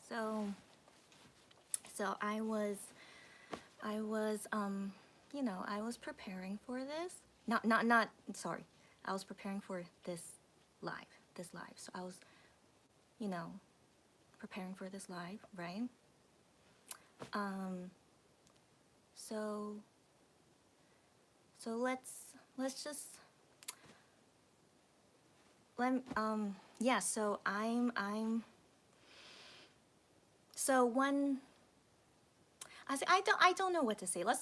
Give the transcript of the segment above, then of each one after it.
So, so I was you know, I was preparing for this. Not sorry. I was preparing for this live. So I was, you know, preparing for this live, right? Um, so so let's just yeah. So I'm so one. I don't know what to say. Let's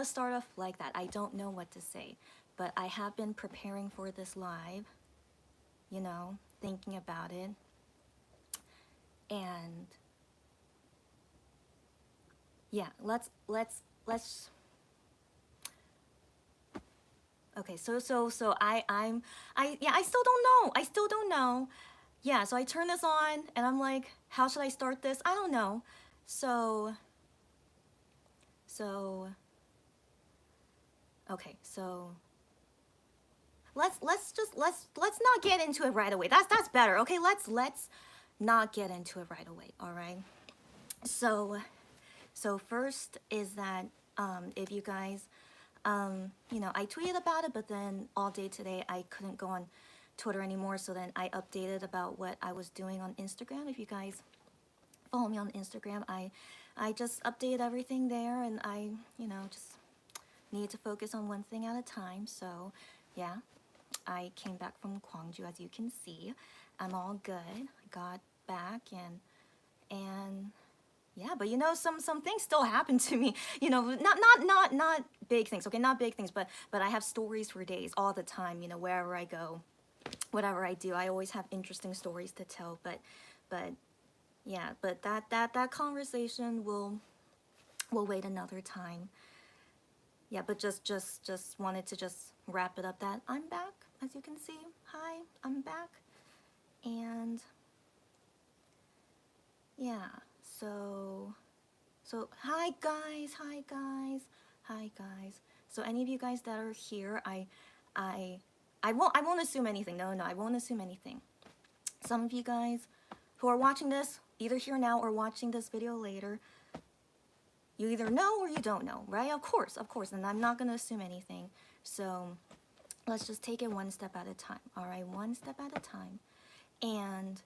start off like that. I don't know what to say, but I have been preparing for this live, you know, thinking about it, and yeah, let's okay. So I still don't know. I still don't know. Yeah, so I turn this on and I'm like, how should I start this? I don't know. So so okay, so let's not get into it right away. That's better. Okay, let's not get into it right away. All right. So so first is that if you guys you know, I tweeted about it, but then all day today I couldn't go on Twitter anymore. So then I updated about what I was doing on Instagram. If you guys follow me on Instagram, I just updated everything there, and I, you know, just need to focus on one thing at a time. So yeah, I came back from Gwangju, as you can see. I'm all good. I got back, and yeah, but you know, some things still happen to me. You know, not big things. Okay, not big things, but I have stories for days, all the time. You know, wherever I go, whatever I do, I always have interesting stories to tell. But yeah, but that conversation will wait another time. Yeah, but just wanted to just wrap it up that I'm back, as you can see. Hi, I'm back. And yeah, so hi guys, hi guys, hi guys. So any of you guys that are here, I I won't assume anything. No, I won't assume anything. Some of you guys who are watching this either here now or watching this video later, you either know or you don't know, right? Of course, and I'm not gonna assume anything. So let's just take it one step at a time. All right, one step at a time. And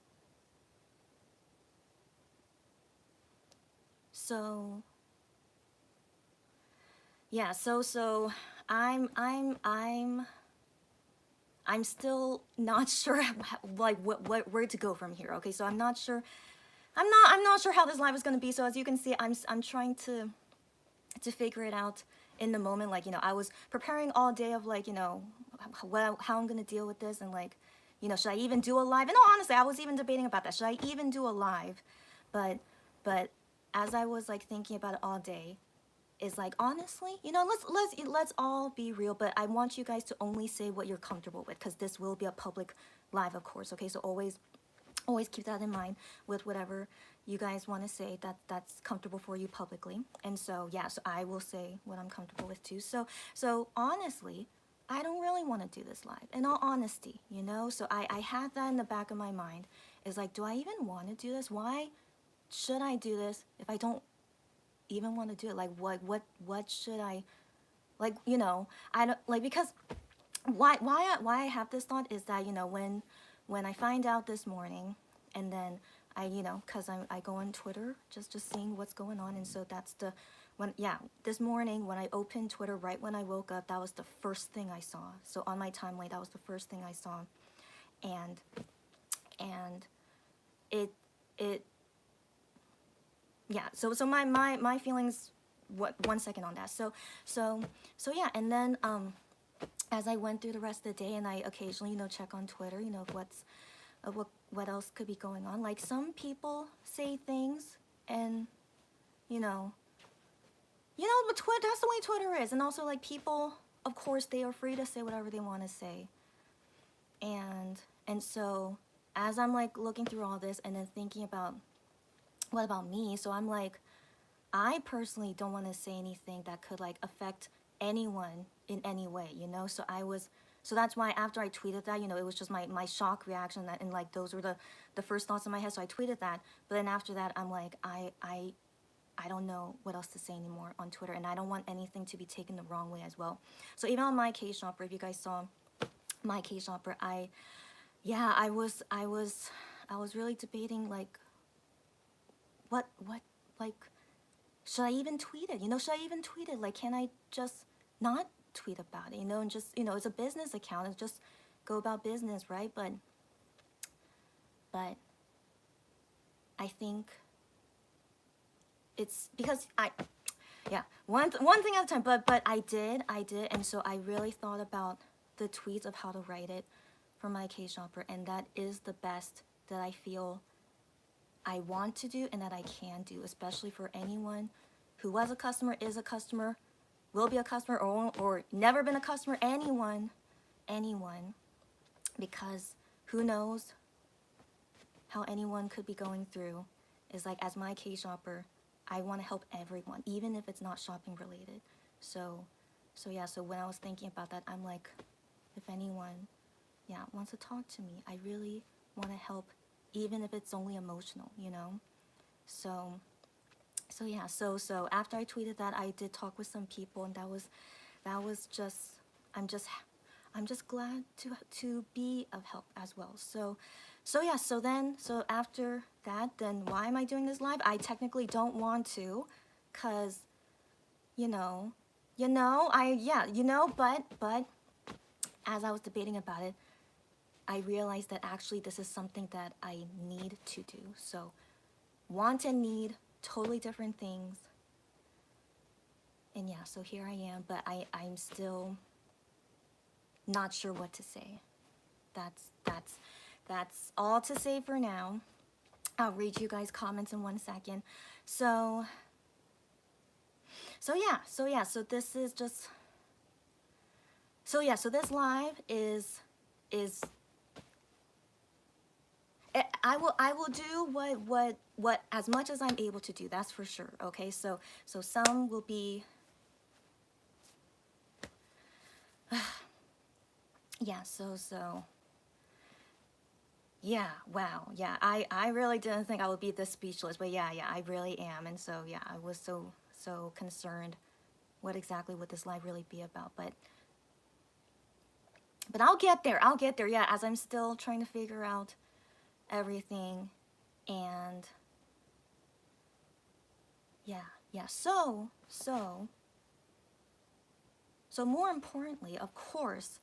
so yeah, so I'm still not sure like what where to go from here. Okay, so I'm not sure. I'm not sure how this live is gonna be. So as you can see, I'm trying to figure it out in the moment. Like, you know, I was preparing all day of, like, you know, how I'm gonna deal with this, and like, you know, should I even do a live? And no, honestly, I was even debating about that. Should I even do a live? But but as I was like thinking about it all day, is like, honestly, you know, let's all be real. But I want you guys to only say what you're comfortable with, because this will be a public live, of course. Okay, so always keep that in mind with whatever you guys want to say that's comfortable for you publicly. And so yeah, so I will say what I'm comfortable with too. So honestly, I don't really want to do this live, in all honesty, you know. So I had that in the back of my mind, is like, do I even want to do this? Why should I do this if I don't even want to do it? Like, what should I, like, you know, I don't like, because why I have this thought is that, you know, when I find out this morning, and then I, you know, because I go on Twitter just seeing what's going on. And so that's the, when, yeah, this morning when I opened Twitter, right when I woke up, that was the first thing I saw. So on my timeline, that was the first thing I saw. And and it yeah, so my feelings, what, 1 second on that. So yeah, and then as I went through the rest of the day, and I occasionally, you know, check on Twitter, you know, what's what else could be going on. Like, some people say things, and you know, but Twitter, that's the way Twitter is. And also, like, people, of course, they are free to say whatever they want to say. And so as I'm like looking through all this and then thinking about, what about me? So I'm like, I personally don't want to say anything that could like affect anyone in any way, you know? So I was So that's why after I tweeted that, you know, it was just my shock reaction, that, and like those were the first thoughts in my head. So I tweeted that, but then after that, I'm like, I don't know what else to say anymore on Twitter, and I don't want anything to be taken the wrong way as well. So even on my K-Shopper, if you guys saw my K-Shopper, yeah, I was really debating, like, what, like, should I even tweet it? You know, should I even tweet it? Like, can I just not tweet about it, you know, and just, you know, it's a business account, it's just go about business, right? But I think it's because yeah, one thing at a time, but I did, and so I really thought about the tweets of how to write it for my K-Shopper, and that is the best that I feel I want to do and that I can do, especially for anyone who was a customer, is a customer, will be a customer, or never been a customer, anyone, because who knows how anyone could be going through. Is like, as my K-Shopper, I want to help everyone, even if it's not shopping related. So yeah, so when I was thinking about that, I'm like, if anyone, yeah, wants to talk to me, I really want to help, even if it's only emotional, you know? So yeah, so after I tweeted that, I did talk with some people, and that was just, I'm just glad to be of help as well. So yeah, so after that, then why am I doing this live? I technically don't want to, cause you know, but as I was debating about it, I realized that actually this is something that I need to do. So want and need, totally different things. And yeah, so here I am, but I'm still not sure what to say. That's all to say for now. I'll read you guys' comments in 1 second. So this is just, so this live is I will do what as much as I'm able to do, that's for sure. Okay, so some will be yeah, so yeah, wow, yeah, I really didn't think I would be this speechless, but yeah, I really am. And so yeah, I was so concerned what exactly would this live really be about, but I'll get there, yeah, as I'm still trying to figure out everything. And yeah, so more importantly, of course,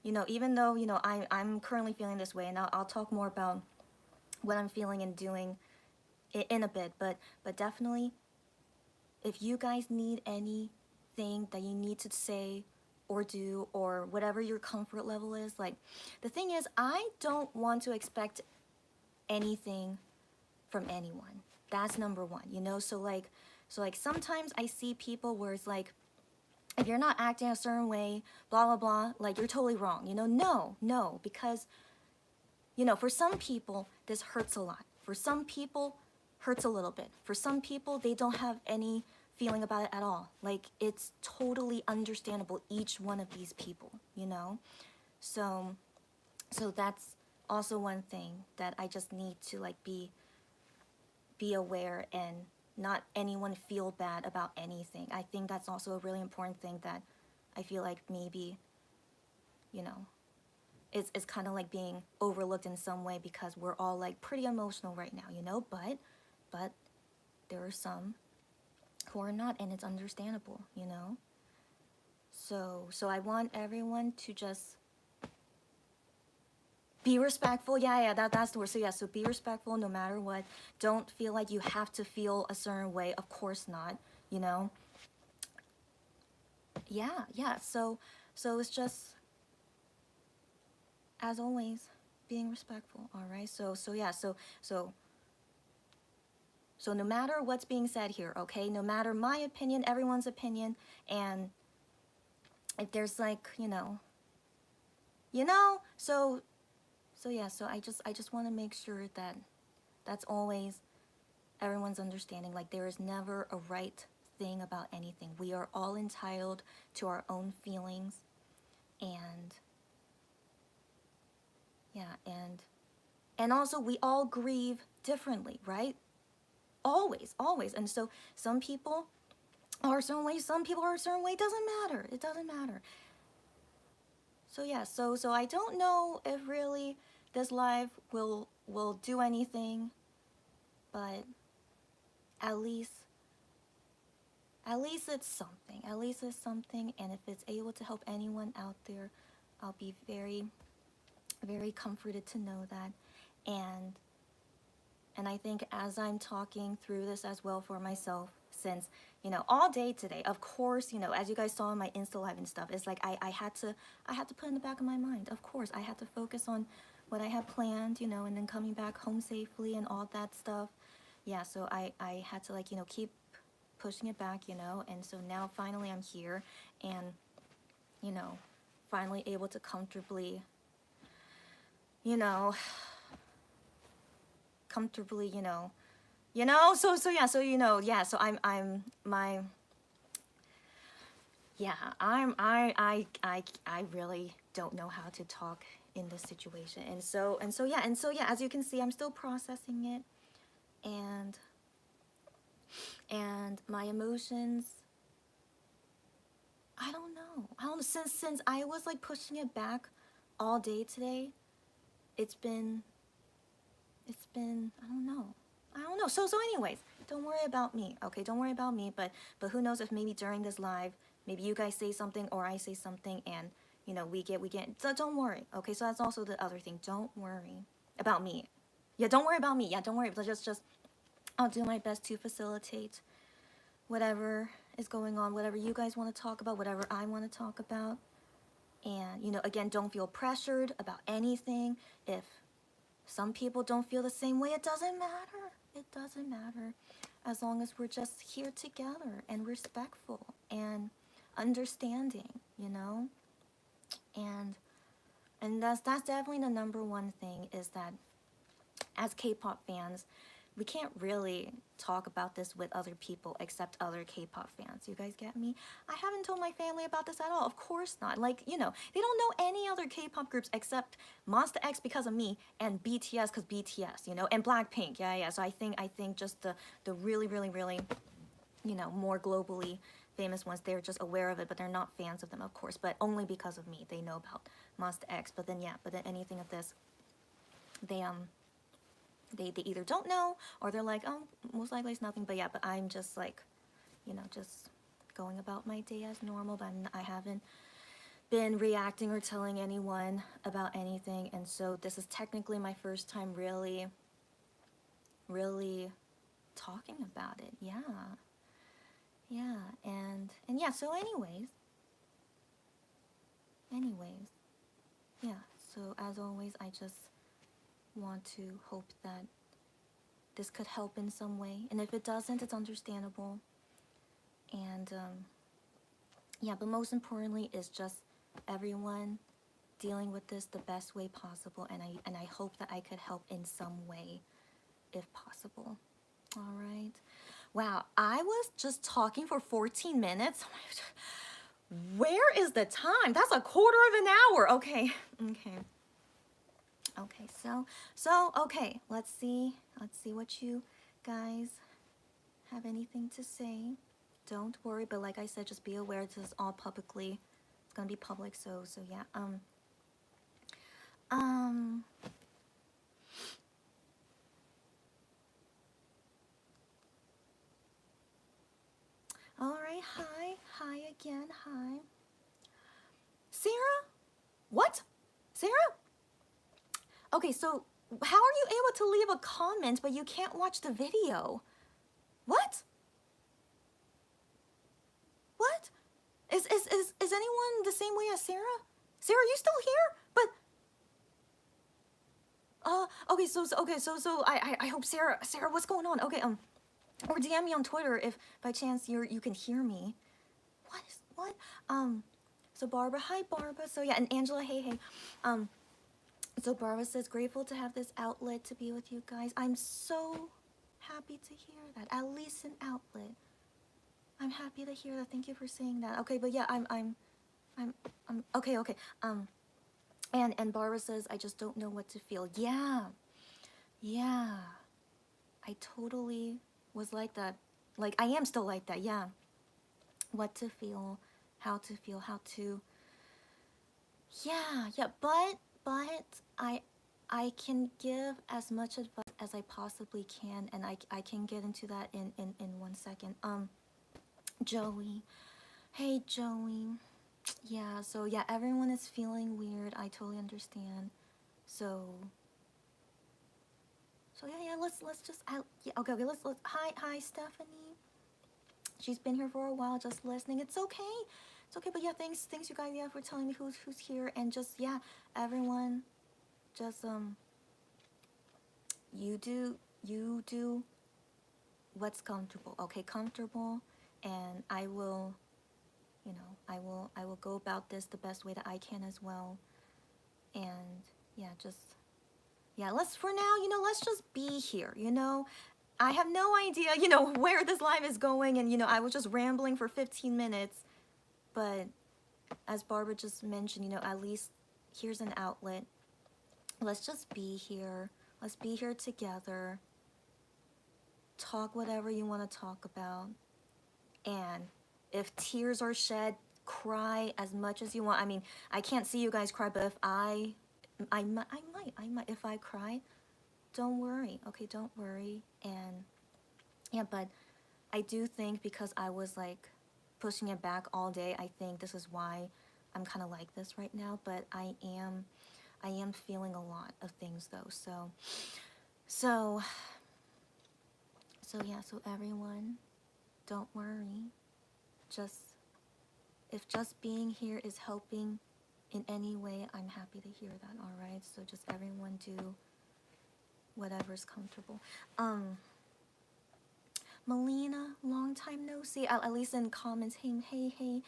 you know, even though, you know, I'm currently feeling this way, and I'll talk more about what I'm feeling and doing in a bit, but definitely, if you guys need anything that you need to say or do, or whatever your comfort level is, like, the thing is, I don't want to expect anything from anyone. That's number one, you know? So like sometimes I see people where it's like, if you're not acting a certain way, blah, blah, blah, like, you're totally wrong, you know? No, because, you know, for some people, this hurts a lot. For some people, hurts a little bit. For some people, they don't have any feeling about it at all. Like, it's totally understandable, each one of these people, you know? So that's also one thing that I just need to, like, be aware, and not anyone feel bad about anything. I think that's also a really important thing that I feel like maybe, you know, it's kind of like being overlooked in some way, because we're all like pretty emotional right now, you know, but there are some who are not, and it's understandable, you know. So I want everyone to just be respectful. Yeah, that's the word. So yeah, so be respectful no matter what. Don't feel like you have to feel a certain way. Of course not, you know. Yeah, so it's just, as always, being respectful. All right, so yeah, so no matter what's being said here, okay, no matter my opinion, everyone's opinion, and if there's like, you know, so yeah, so I just want to make sure that that's always everyone's understanding. Like, there is never a right thing about anything. We are all entitled to our own feelings, and Yeah, and also we all grieve differently, right? Always, always. And so some people are a certain way, some people are a certain way. It doesn't matter. It doesn't matter. So yeah, so I don't know if really this live will do anything, but at least at least it's something. At least it's something, and if it's able to help anyone out there, I'll be very very comforted to know that. And and I think as I'm talking through this as well for myself, since all day today, of course, as you guys saw in my Insta live and stuff, it's like I had to put in the back of my mind, of course I had to focus on what I had planned, and then coming back home safely and all that stuff. Yeah, so I had to, like, keep pushing it back, and so now finally I'm here, and you know finally able to comfortably, you know comfortably, so yeah, so yeah, so I'm my yeah, I really don't know how to talk in this situation. And so yeah, as you can see, I'm still processing it, and my emotions, I don't know, since I was like pushing it back all day today. It's been I don't know. So anyways, don't worry about me, okay? Don't worry about me, but who knows if maybe during this live, maybe you guys say something or I say something, and we get so don't worry, okay? So that's also the other thing. Don't worry about me. Yeah, don't worry about me. Yeah, don't worry. But just I'll do my best to facilitate whatever is going on, whatever you guys want to talk about, whatever I want to talk about. And again, don't feel pressured about anything. If some people don't feel the same way, it doesn't matter. It doesn't matter. As long as we're just here together and respectful and understanding, And that's definitely the number one thing, is that as K-pop fans, we can't really talk about this with other people except other K-pop fans. You guys get me? I haven't told my family about this at all. Of course not. Like, they don't know any other K-pop groups except Monsta X because of me, and BTS because BTS, and Blackpink. Yeah. So I think just the really, really, really, more globally famous ones, they're just aware of it, but they're not fans of them, of course, but only because of me. They know about Monsta X, but then anything of this, they they either don't know, or they're like, oh, most likely it's nothing. But yeah, but I'm just like, just going about my day as normal. But I haven't been reacting or telling anyone about anything. And so this is technically my first time really, really talking about it. Yeah. Yeah. And yeah, so anyways, yeah. So as always, I just want to hope that this could help in some way. And if it doesn't, it's understandable. And yeah, but most importantly is just everyone dealing with this the best way possible. And I hope that I could help in some way, if possible. All right. Wow, I was just talking for 14 minutes. Where is the time? That's a quarter of an hour. Okay. Okay, so okay, let's see what you guys have anything to say. Don't worry, but like I said, just be aware this is all publicly. It's gonna be public, so yeah. Um. All right. Hi again. Hi, Sarah. What? Sarah? Okay, so how are you able to leave a comment but you can't watch the video? What? What? Is anyone the same way as Sarah? Sarah, you still here? But okay, so I hope Sarah, what's going on? Okay, or DM me on Twitter if by chance you can hear me. What? So Barbara, hi Barbara. So yeah, and Angela, hey. So Barbara says, grateful to have this outlet to be with you guys. I'm so happy to hear that. At least an outlet. I'm happy to hear that. Thank you for saying that. Okay, but yeah, I'm okay. And Barbara says, I just don't know what to feel. Yeah, yeah. I totally was like that. Like, I am still like that, yeah. What to feel, how to. Yeah, yeah, but I can give as much advice as I possibly can, and I can get into that in 1 second. Joey. Hey, Joey. Yeah, so yeah, everyone is feeling weird. I totally understand. So yeah, let's just yeah, okay, let's hi Stephanie. She's been here for a while, just listening. It's okay. It's okay, but yeah, thanks you guys, yeah, for telling me who's here, and just, yeah, everyone, just you do what's comfortable, okay? Comfortable, and I will, I will go about this the best way that I can as well. And yeah, just, yeah, let's, for now, let's just be here, I have no idea, where this live is going, and I was just rambling for 15 minutes, but as Barbara just mentioned, at least here's an outlet. Let's just be here. Let's be here together. Talk whatever you want to talk about. And if tears are shed, cry as much as you want. I mean, I can't see you guys cry, but if I might. If I cry, don't worry. Okay, don't worry. And yeah, but I do think because I was like pushing it back all day, I think this is why I'm kind of like this right now. But I am feeling a lot of things though. So yeah. So everyone, don't worry. Just, if just being here is helping in any way, I'm happy to hear that. All right. So just everyone do whatever's comfortable. Melina, long time no see. At least in comments. Hey.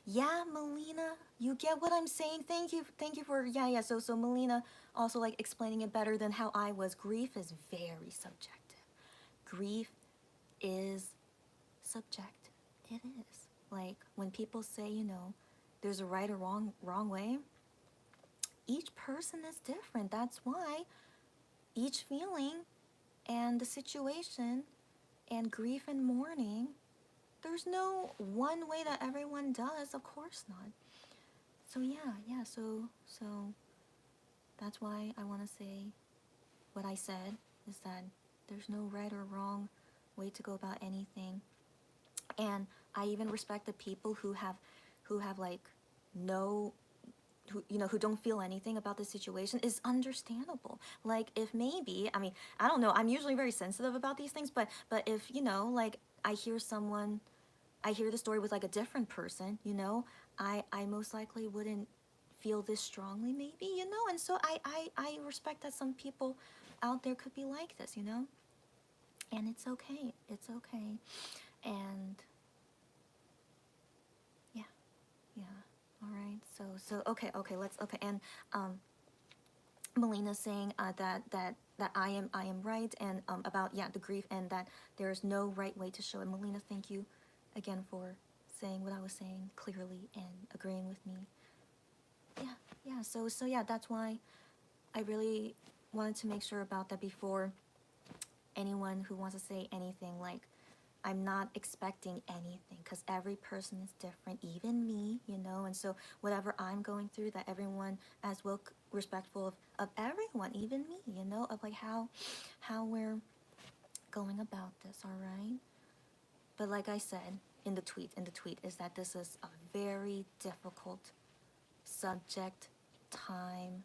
Yeah, Melina, you get what I'm saying. Thank you for, yeah. So Melina also like explaining it better than how I was. Grief is very subjective. Grief is subjective. It is. Like when people say, there's a right or wrong way. Each person is different. That's why each feeling and the situation and grief and mourning, there's no one way that everyone does, of course not. So yeah, so that's why I want to say what I said, is that there's no right or wrong way to go about anything. And I even respect the people who have like no, who don't feel anything about the situation. Is understandable. Like, if maybe, I mean, I don't know, I'm usually very sensitive about these things, but if, like, I hear the story with like a different person, I most likely wouldn't feel this strongly, maybe, and so I respect that some people out there could be like this, and it's okay. And yeah, all right. So okay, and Melina saying that I am right, and about, yeah, the grief, and that there's no right way to show it. Melina, thank you again for saying what I was saying clearly and agreeing with me. Yeah. So yeah, that's why I really wanted to make sure about that before anyone who wants to say anything. Like, I'm not expecting anything, because every person is different, even me, and so whatever I'm going through, that everyone as well, respectful of everyone, even me, of like how we're going about this, all right? But like I said in the tweet, is that this is a very difficult subject, time.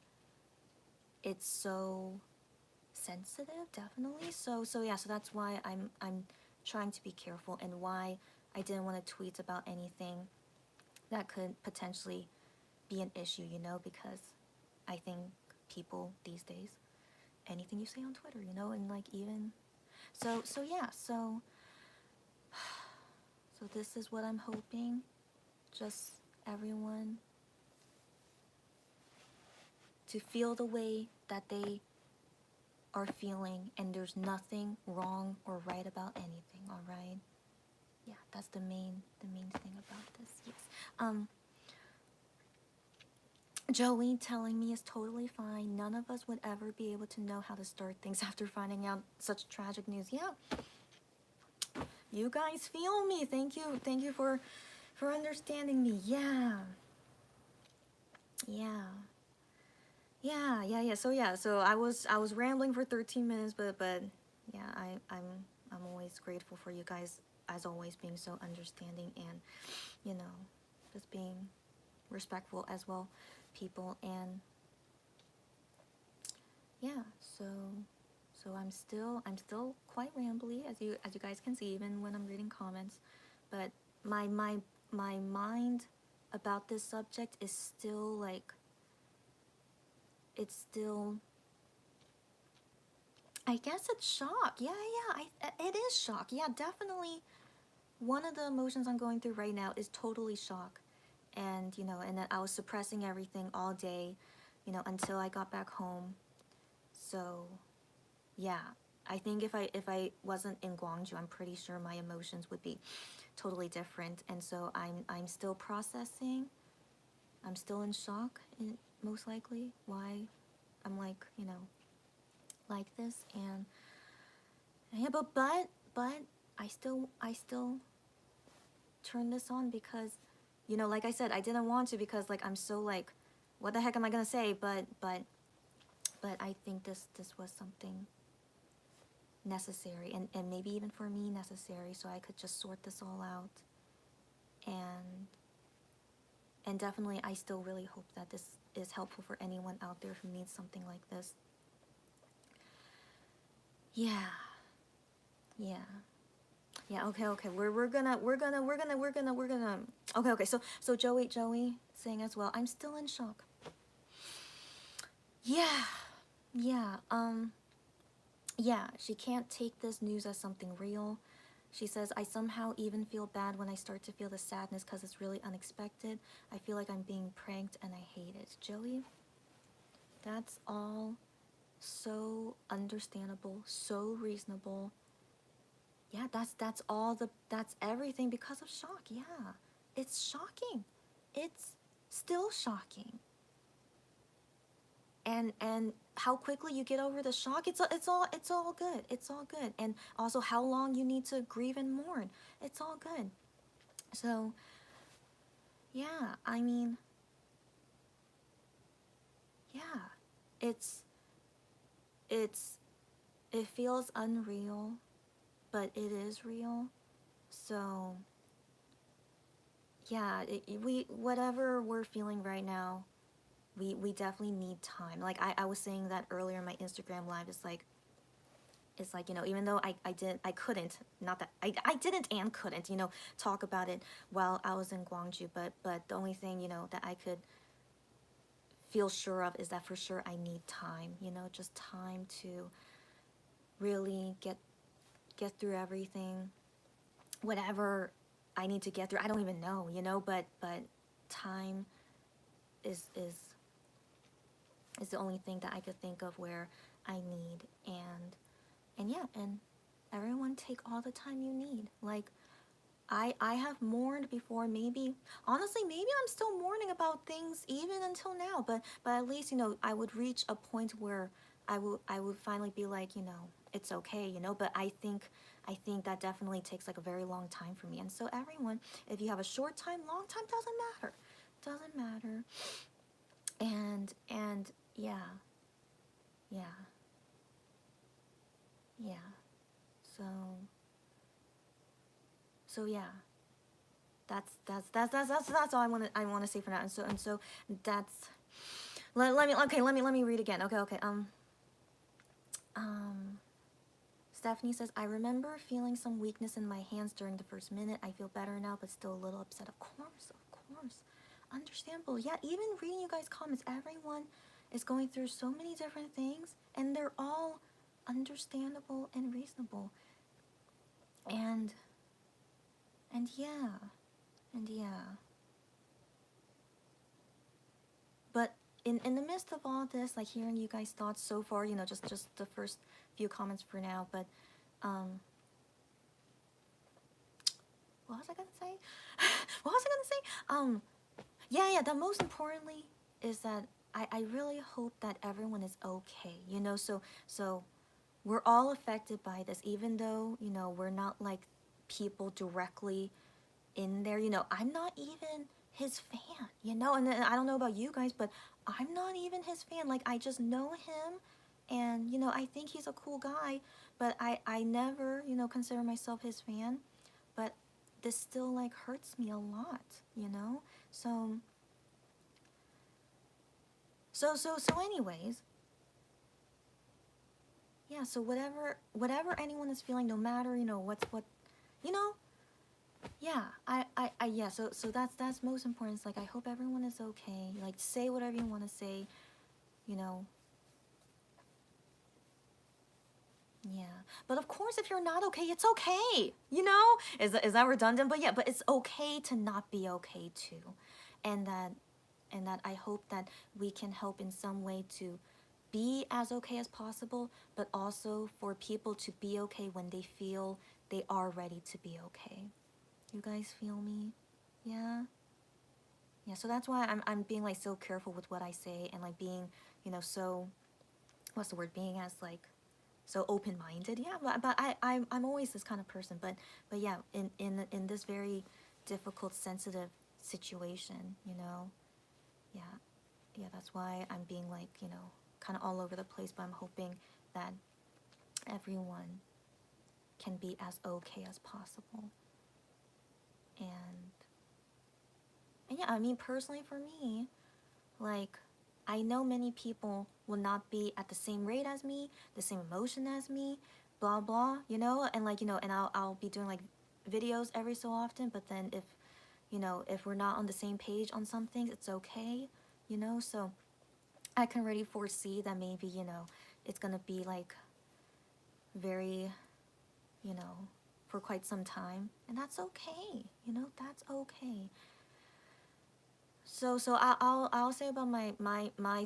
It's so sensitive, definitely. So yeah, so that's why I'm trying to be careful, and why I didn't want to tweet about anything that could potentially be an issue, because I think people these days, anything you say on Twitter, and like, even so yeah, so this is what I'm hoping. Just everyone to feel the way that they are feeling, and there's nothing wrong or right about anything, all right? Yeah, that's the main thing about this. Yes. Joey telling me is totally fine. None of us would ever be able to know how to start things after finding out such tragic news. Yeah, you guys feel me. Thank you for understanding me. Yeah, yeah, yeah. So I was rambling for 13 minutes, but yeah, I'm always grateful for you guys as always being so understanding and you know just being respectful as well, people. And yeah, so I'm still quite rambly as you guys can see even when I'm reading comments, but my mind about this subject is still like it's still, I guess it's shock. It is shock. Yeah, definitely one of the emotions I'm going through right now is totally shock. And you know, and then I was suppressing everything all day, you know, until I got back home. So yeah, I think if I wasn't in Gwangju, I'm pretty sure my emotions would be totally different. And so I'm still processing. I'm still in shock, most likely why I'm like, you know, like this. And yeah, but I still turn this on because, you know, like I said, I didn't want to because like I'm so like, what the heck am I gonna say? But I think this was something necessary, and maybe even for me necessary, so I could just sort this all out. And definitely I still really hope that this is helpful for anyone out there who needs something like this. Yeah, yeah, yeah. Okay. We're gonna okay. So Joey saying as well, I'm still in shock. Yeah, yeah. Yeah, she can't take this news as something real. She says, I somehow even feel bad when I start to feel the sadness because it's really unexpected. I feel like I'm being pranked and I hate it. Joey, that's all so understandable, so reasonable. Yeah, that's everything because of shock. Yeah, it's shocking. It's still shocking. And how quickly you get over the shock, it's all good. It's all good. And also how long you need to grieve and mourn, it's all good. So yeah, I mean, yeah, it's it's it feels unreal, but it is real. So yeah, we whatever we're feeling right now, we definitely need time. Like I was saying that earlier in my Instagram live, it's like, you know, even though I couldn't, not that I didn't and couldn't, you know, talk about it while I was in Gwangju, but the only thing, you know, that I could feel sure of is that for sure I need time, you know, just time to really get through everything, whatever I need to get through. I don't even know, you know, but time is the only thing that I could think of where I need. And yeah, and everyone take all the time you need. Like I have mourned before. Maybe honestly, maybe I'm still mourning about things even until now, but at least, you know, I would reach a point where I would finally be like, you know, it's okay, you know. But I think that definitely takes like a very long time for me. And so everyone, if you have a short time, long time, doesn't matter. And yeah, yeah, yeah. So so yeah, that's all I want to say for now. And so that's let me read again. Okay. Um Stephanie says, I remember feeling some weakness in my hands during the first minute. I feel better now, but still a little upset. Of course. Understandable. Yeah, even reading you guys' comments, everyone is going through so many different things, and they're all understandable and reasonable. And and yeah, and yeah. But in the midst of all this, like hearing you guys' thoughts so far, you know, just the first few comments for now, but um what was I gonna say? What was I gonna say? Yeah, that most importantly is that I really hope that everyone is okay, you know. So we're all affected by this, even though, you know, we're not like people directly in there. You know, I'm not even his fan, you know. And then, I don't know about you guys, but I'm not even his fan. Like, I just know him, and you know, I think he's a cool guy, but I never, you know, consider myself his fan. But this still like hurts me a lot, you know. So anyways, yeah, so whatever anyone is feeling, no matter, you know, what, you know, yeah, yeah, so that's most important. It's like, I hope everyone is okay. Like, say whatever you want to say, you know. Yeah, but of course, if you're not okay, it's okay, you know. Is that redundant? But yeah, but it's okay to not be okay too. And that and that I hope that we can help in some way to be as okay as possible, but also for people to be okay when they feel they are ready to be okay. You guys feel me? Yeah. Yeah, so that's why I'm being like so careful with what I say, and like being, you know, so, what's the word, being as like so open-minded. Yeah, but I'm always this kind of person, but yeah, in this very difficult, sensitive situation, you know. Yeah. Yeah, that's why I'm being like, you know, kind of all over the place, but I'm hoping that everyone can be as okay as possible. And yeah, I mean, personally for me, like, I know many people will not be at the same rate as me, the same emotion as me, blah blah, you know. And like, you know, and I'll be doing like videos every so often, but then if, you know, if we're not on the same page on some things, it's okay, you know. So I can already foresee that maybe, you know, it's gonna be like very, you know, for quite some time, and that's okay, you know, that's okay. So I'll say about my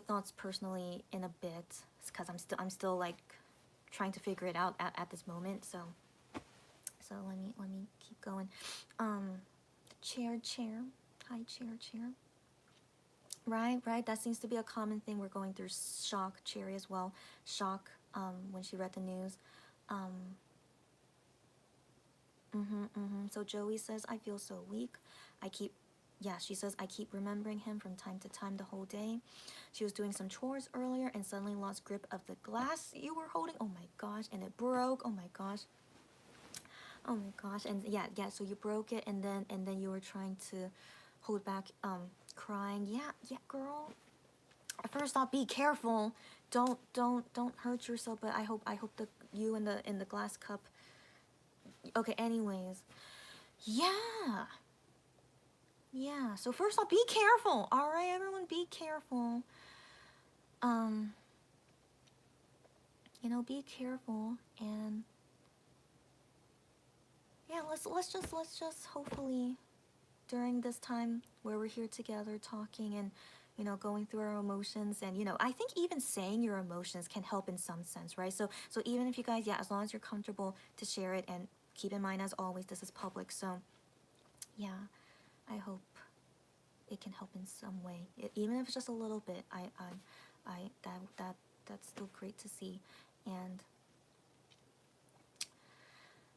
thoughts personally in a bit, because I'm still like trying to figure it out at this moment. So let me keep going. Chair, hi chair. Right. That seems to be a common thing. We're going through shock, Cherry as well. Shock. When she read the news. Um, So Joey says, I feel so weak. I keep, yeah, she says, I keep remembering him from time to time the whole day. She was doing some chores earlier and suddenly lost grip of the glass you were holding. Oh my gosh. And it broke. Oh my gosh. Oh my gosh. And yeah. So you broke it, and then you were trying to hold back, crying. Yeah, girl. First off, be careful. Don't hurt yourself. But I hope that you in the glass cup. Okay. Anyways, yeah. Yeah, so first off, be careful. All right, everyone, be careful. Um, you know, be careful, and yeah, let's just hopefully during this time where we're here together talking and, you know, going through our emotions, and you know, I think even saying your emotions can help in some sense, right? So even if you guys, yeah, as long as you're comfortable to share it, and keep in mind, as always, this is public. So yeah, I hope it can help in some way, even if it's just a little bit. That's still great to see. And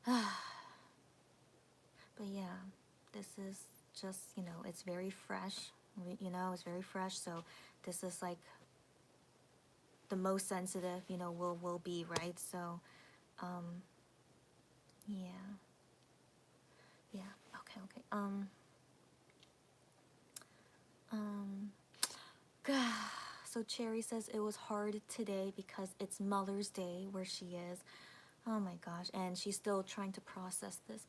but yeah, this is just, you know, it's very fresh. You know, it's very fresh. So this is like the most sensitive, you know, will be, right? So um yeah. Yeah. Okay. Um So Cherry says it was hard today because it's Mother's Day where she is. Oh my gosh, and she's still trying to process this.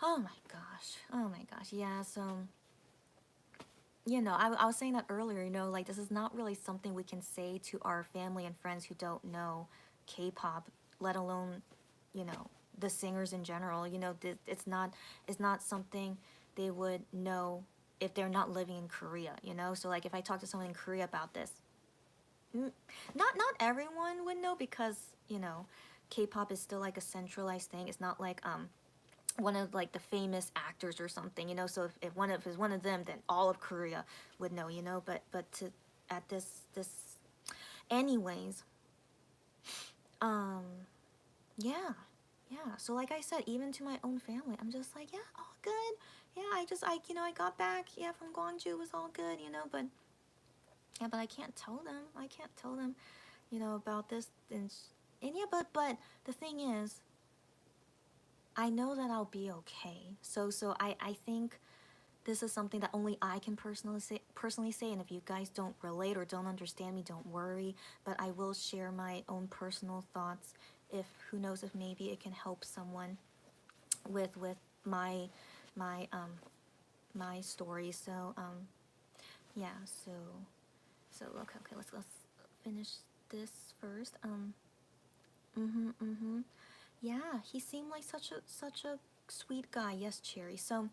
Oh my gosh. Oh my gosh. Yeah, so, you know, I was saying that earlier, you know, like, this is not really something we can say to our family and friends who don't know K-pop, let alone, you know, the singers in general. You know, it's not something they would know if they're not living in Korea, you know? So like, if I talk to someone in Korea about this, not everyone would know, because, you know, K-pop is still like a centralized thing. It's not like one of like the famous actors or something, you know. So if if it's one of them, then all of Korea would know, you know. But to at this anyways, um yeah, yeah. So like I said, even to my own family, I'm just like, yeah, all good. Yeah, I you know, I got back, yeah, from Gwangju, it was all good, you know. But yeah, but I can't tell them. I can't tell them, you know, about this. And yeah, but the thing is, I know that I'll be okay. So I think this is something that only I can personally say. And if you guys don't relate or don't understand me, don't worry. But I will share my own personal thoughts. If who knows, if maybe it can help someone with my my um my story. So yeah. So okay, let's finish this first. Mm-hmm. Yeah, he seemed like such a sweet guy. Yes, Cherry. So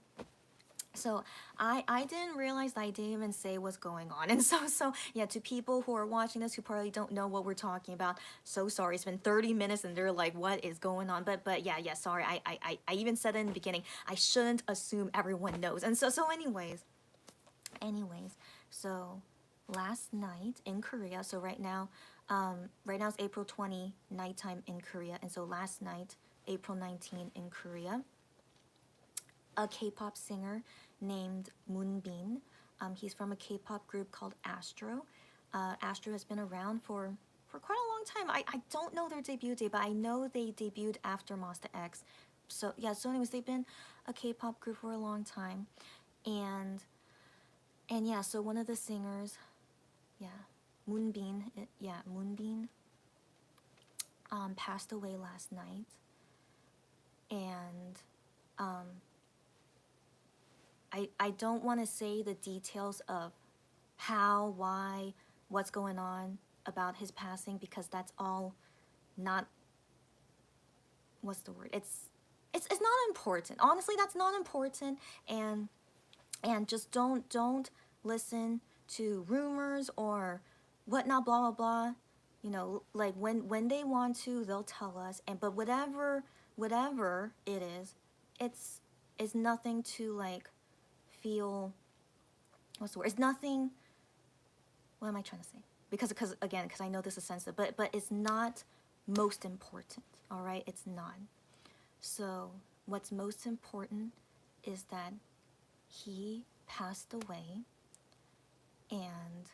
I didn't realize that I didn't even say what's going on. And so yeah, to people who are watching this who probably don't know what we're talking about, so sorry. It's been 30 minutes and they're like, what is going on? But yeah, sorry. I even said it in the beginning. I shouldn't assume everyone knows. And so anyways, so last night in Korea, so right now it's April 20 nighttime in Korea, and so last night, April 19 in Korea, a K-pop singer named Moonbin. He's from a K-pop group called Astro. Astro has been around for quite a long time. I don't know their debut date, but I know they debuted after Monsta X. So yeah, so anyways, they've been a K-pop group for a long time. And yeah, so one of the singers, yeah, Moonbin, passed away last night. And um, I don't want to say the details of how, why, what's going on about his passing, because that's all not, what's the word? It's not important. Honestly, that's not important. And just don't listen to rumors or whatnot, blah blah blah. You know, like when they want to, they'll tell us. And but whatever it is, it's nothing to like feel, what's the word? It's nothing. What am I trying to say? Because again, because I know this is sensitive, but it's not most important. All right, it's not. So what's most important is that he passed away, and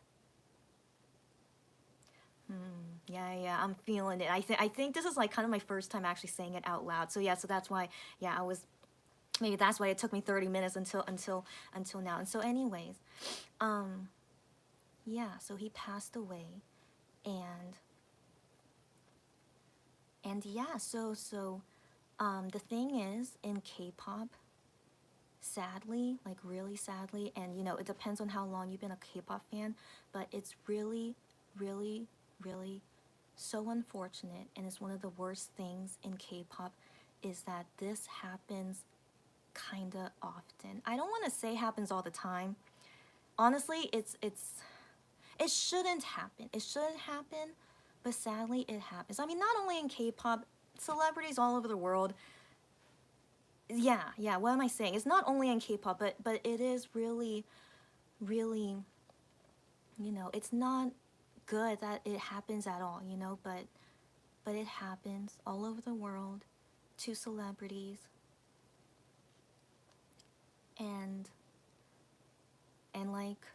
yeah, I'm feeling it. I think this is like kind of my first time actually saying it out loud. So yeah, so that's why, yeah, I was, maybe that's why it took me 30 minutes until now. And so anyways, yeah, so he passed away, and yeah, the thing is, in K-pop, sadly, like really sadly, and you know, it depends on how long you've been a K-pop fan, but it's really, really, really so unfortunate, and it's one of the worst things in K-pop, is that this happens kinda often. I don't want to say happens all the time. Honestly, it shouldn't happen. It shouldn't happen, but sadly it happens. I mean, not only in K-pop, celebrities all over the world. Yeah, what am I saying? It's not only in K-pop, but it is really, really, you know, it's not good that it happens at all, you know, but it happens all over the world to celebrities. And like,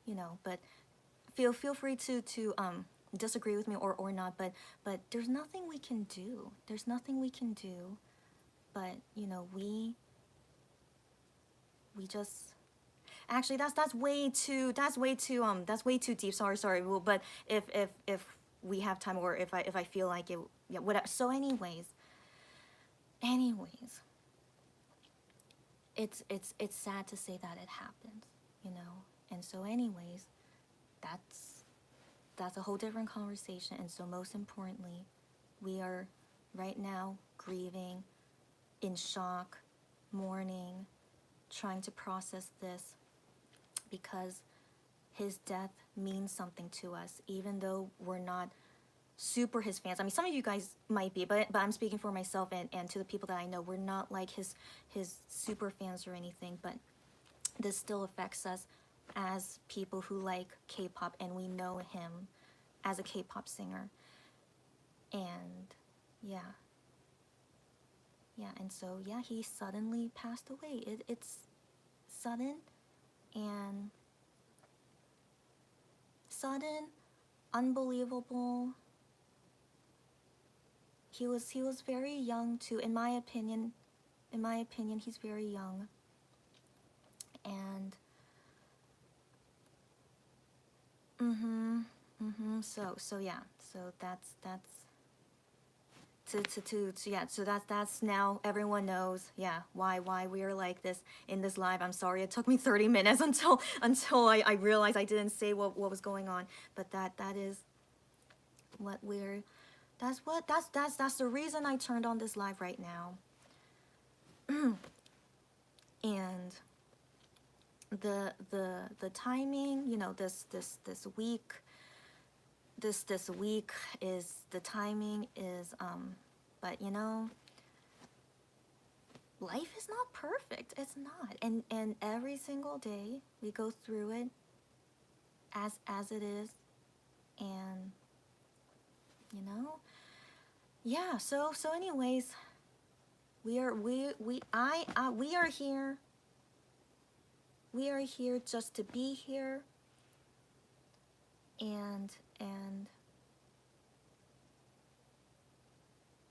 you know, but feel free to disagree with me or not, but there's nothing we can do. There's nothing we can do, but you know, we just, actually, that's way too that's way too deep. Sorry. Well, but if we have time, or if I feel like it, yeah, whatever. So anyways, it's sad to say that it happens, you know. And so anyways, that's a whole different conversation. And so most importantly, we are right now grieving, in shock, mourning, trying to process this, because his death means something to us, even though we're not super his fans. I mean, some of you guys might be, but I'm speaking for myself and to the people that I know. We're not like his super fans or anything, but this still affects us as people who like K-pop, and we know him as a K-pop singer. And yeah, and so yeah, he suddenly passed away. It's sudden and sudden, unbelievable. He was very young too, in my opinion. In my opinion, he's very young. And so yeah, so that's yeah, so that's now everyone knows, yeah, why we are like this in this live. I'm sorry it took me 30 minutes until I realized I didn't say what was going on, but that is what we're that's the reason I turned on this live right now. And the timing, you know, this week, this week is the timing is but you know, life is not perfect. It's not. And every single day we go through it as it is. And you know, yeah, so anyways, we are here. We are here just to be here. And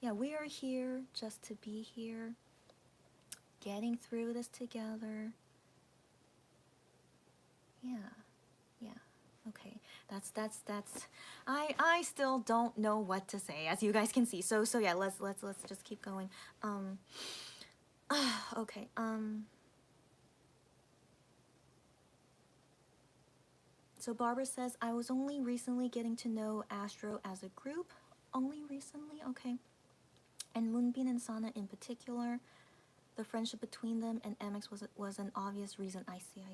yeah, we are here just to be here, getting through this together. Yeah. Okay, that's I still don't know what to say, as you guys can see. So yeah, let's just keep going. Okay. So Barbara says, I was only recently getting to know Astro as a group. Only recently? Okay. And Moonbin and Sana in particular, the friendship between them and MX was an obvious reason. I see.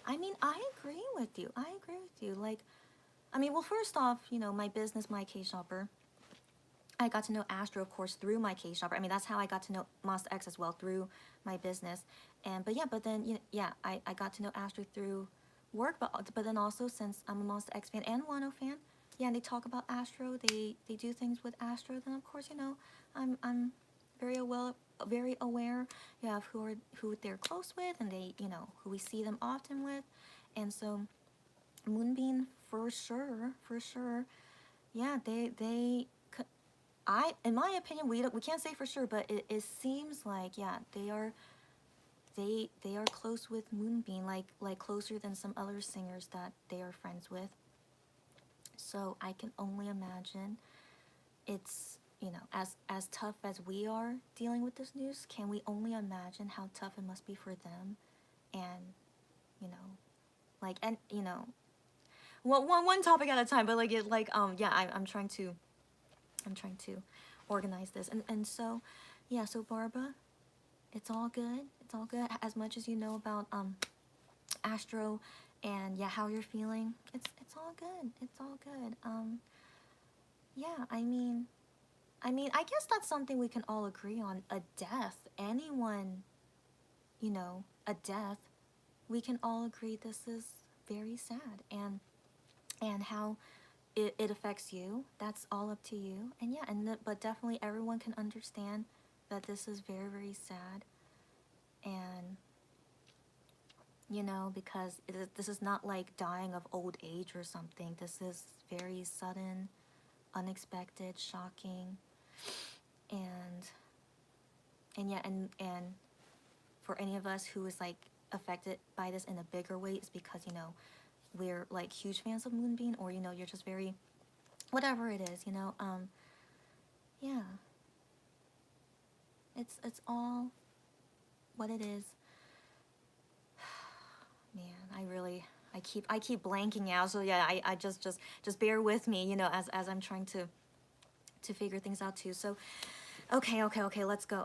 I mean, I agree with you. Like, I mean, well, first off, you know, my business, My K-Shopper, I got to know Astro, of course, through My K-Shopper. I mean, that's how I got to know Monsta X as well, through my business. And but then, you know, yeah, I got to know Astro through work, but then also, since I'm a Monsta X fan and Wano fan, yeah, and they talk about Astro, they do things with Astro, then of course, you know, I'm very aware, yeah, of who they're close with, and they, you know, who we see them often with. And so Moonbin, for sure, yeah, in my opinion, we can't say for sure, but it seems like, yeah, they are close with Moonbin, like closer than some other singers that they are friends with. So I can only imagine it's, you know, as tough as we are dealing with this news, can we only imagine how tough it must be for them. And, you know, like, and, you know, one topic at a time, but like yeah, I'm trying to organize this. And so yeah, so Barbara, it's all good. As much as you know about Astro, and yeah, how you're feeling, it's all good. Yeah, I mean, I guess that's something we can all agree on. A death, anyone, you know, a death, we can all agree this is very sad. And how it affects you, that's all up to you. And yeah, but definitely everyone can understand that this is very, very sad. And, you know, because this is not like dying of old age or something. This is very sudden, unexpected, shocking. And yeah, and for any of us who is like affected by this in a bigger way, it's because, you know, we're like huge fans of Moonbin, or, you know, you're just very, whatever it is, you know, yeah, it's all what it is. Man, I keep blanking out, so yeah, I just bear with me, you know, as I'm trying to figure things out too. So okay, let's go.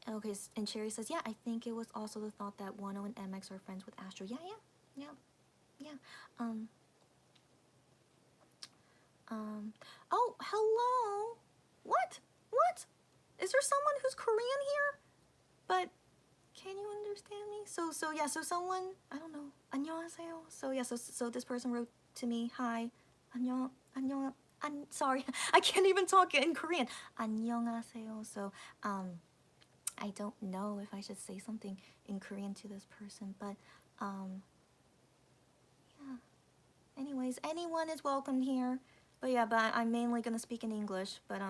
Okay, and Cherry says, yeah, I think it was also the thought that Wano and MX are friends with Astro. Yeah, yeah, yeah, yeah. Um, oh, hello. What? What? Is there someone who's Korean here? But can you understand me? So yeah, so someone, I don't know. 안녕하세요. So yeah, so this person wrote to me, hi. 안녕. I'm sorry. I can't even talk in Korean. 안녕하세요. So I don't know if I should say something in Korean to this person, but yeah. Anyways, anyone is welcome here. But yeah, but I'm mainly gonna speak in English. But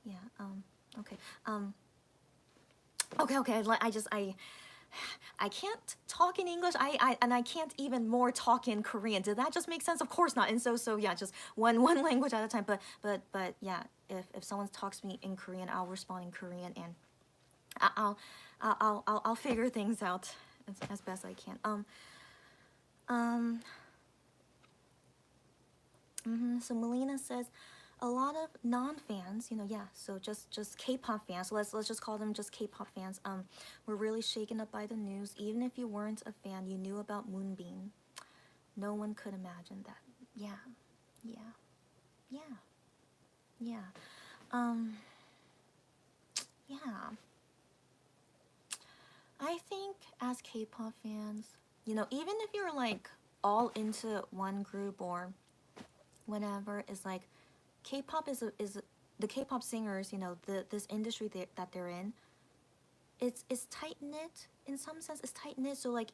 yeah, okay, okay. I can't talk in English. And I can't even more talk in Korean. Did that just make sense? Of course not. And so yeah, just one language at a time. But yeah, if someone talks to me in Korean, I'll respond in Korean, and I'll figure things out as best I can. So Melina says, a lot of non-fans, you know, yeah, so just K-pop fans, let's just call them just K-pop fans, were really shaken up by the news. Even if you weren't a fan, you knew about Moonbeam. No one could imagine that. Yeah, yeah, yeah. Yeah. I think as K-pop fans, you know, even if you're like all into one group or whatever, is like K-pop is the K-pop singers, you know, this industry that they're in, it's tight knit in some sense. It's tight knit, so like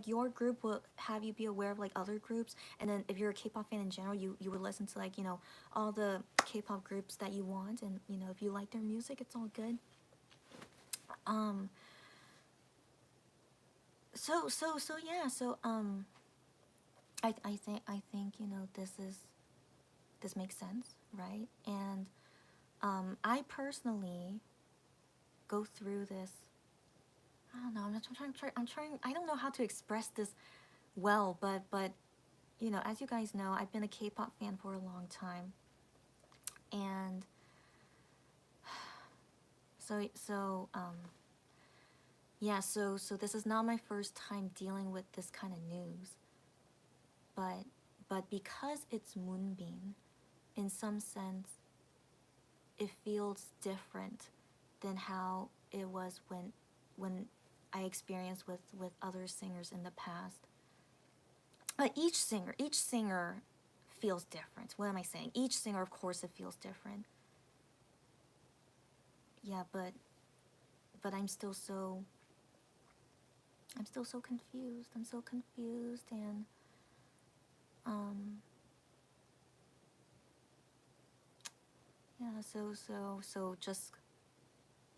your group will have you be aware of like other groups, and then if you're a K-pop fan in general, you would listen to like, you know, all the K-pop groups that you want, and you know, if you like their music, it's all good. So yeah, so I think, you know, this makes sense, right? And I personally go through this. I don't know. I'm trying. I don't know how to express this well, but you know, as you guys know, I've been a K-pop fan for a long time, and yeah. So this is not my first time dealing with this kind of news, but because it's Moonbeam, in some sense, it feels different than how it was when I experienced with other singers in the past. But each singer feels different. What am I saying? Each singer, of course, it feels different. Yeah, but I'm still so confused. I'm so confused, and yeah. So just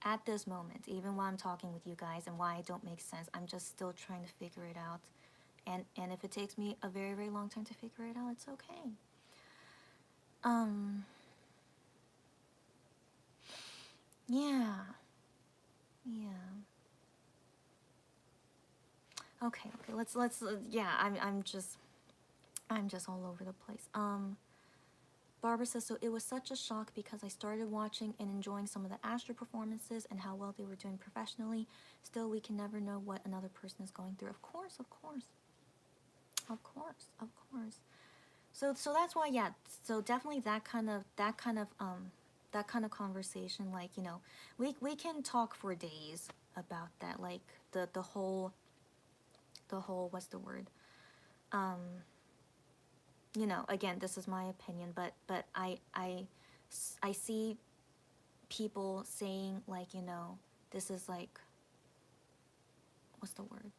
at this moment, even while I'm talking with you guys and why it don't make sense, I'm just still trying to figure it out. And if it takes me a very, very long time to figure it out, it's okay. Yeah. Okay, let's yeah, I'm just all over the place. Barbara says, so it was such a shock because I started watching and enjoying some of the Astro performances and how well they were doing professionally. Still, we can never know what another person is going through. Of course. So that's why, yeah. So definitely that kind of conversation, like, you know, we can talk for days about that, like the whole what's the word? You know, again, this is my opinion, but I see people saying, like, you know, this is like, what's the word?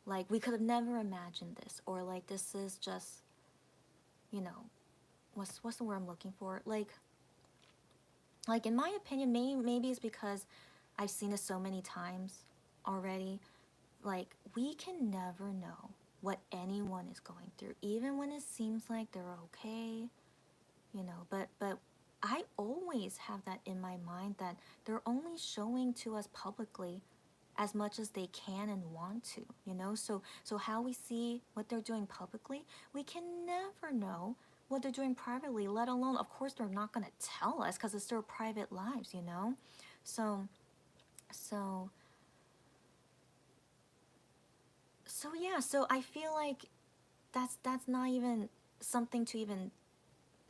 Like, we could have never imagined this, or like, this is just, you know, what's the word I'm looking for? Like in my opinion, maybe it's because I've seen it so many times already. Like, we can never know what anyone is going through, even when it seems like they're okay, you know. But I always have that in my mind, that they're only showing to us publicly as much as they can and want to, you know. So how we see what they're doing publicly, we can never know what they're doing privately, let alone, of course, they're not going to tell us because it's their private lives, you know. So So yeah, so I feel like that's not even something to even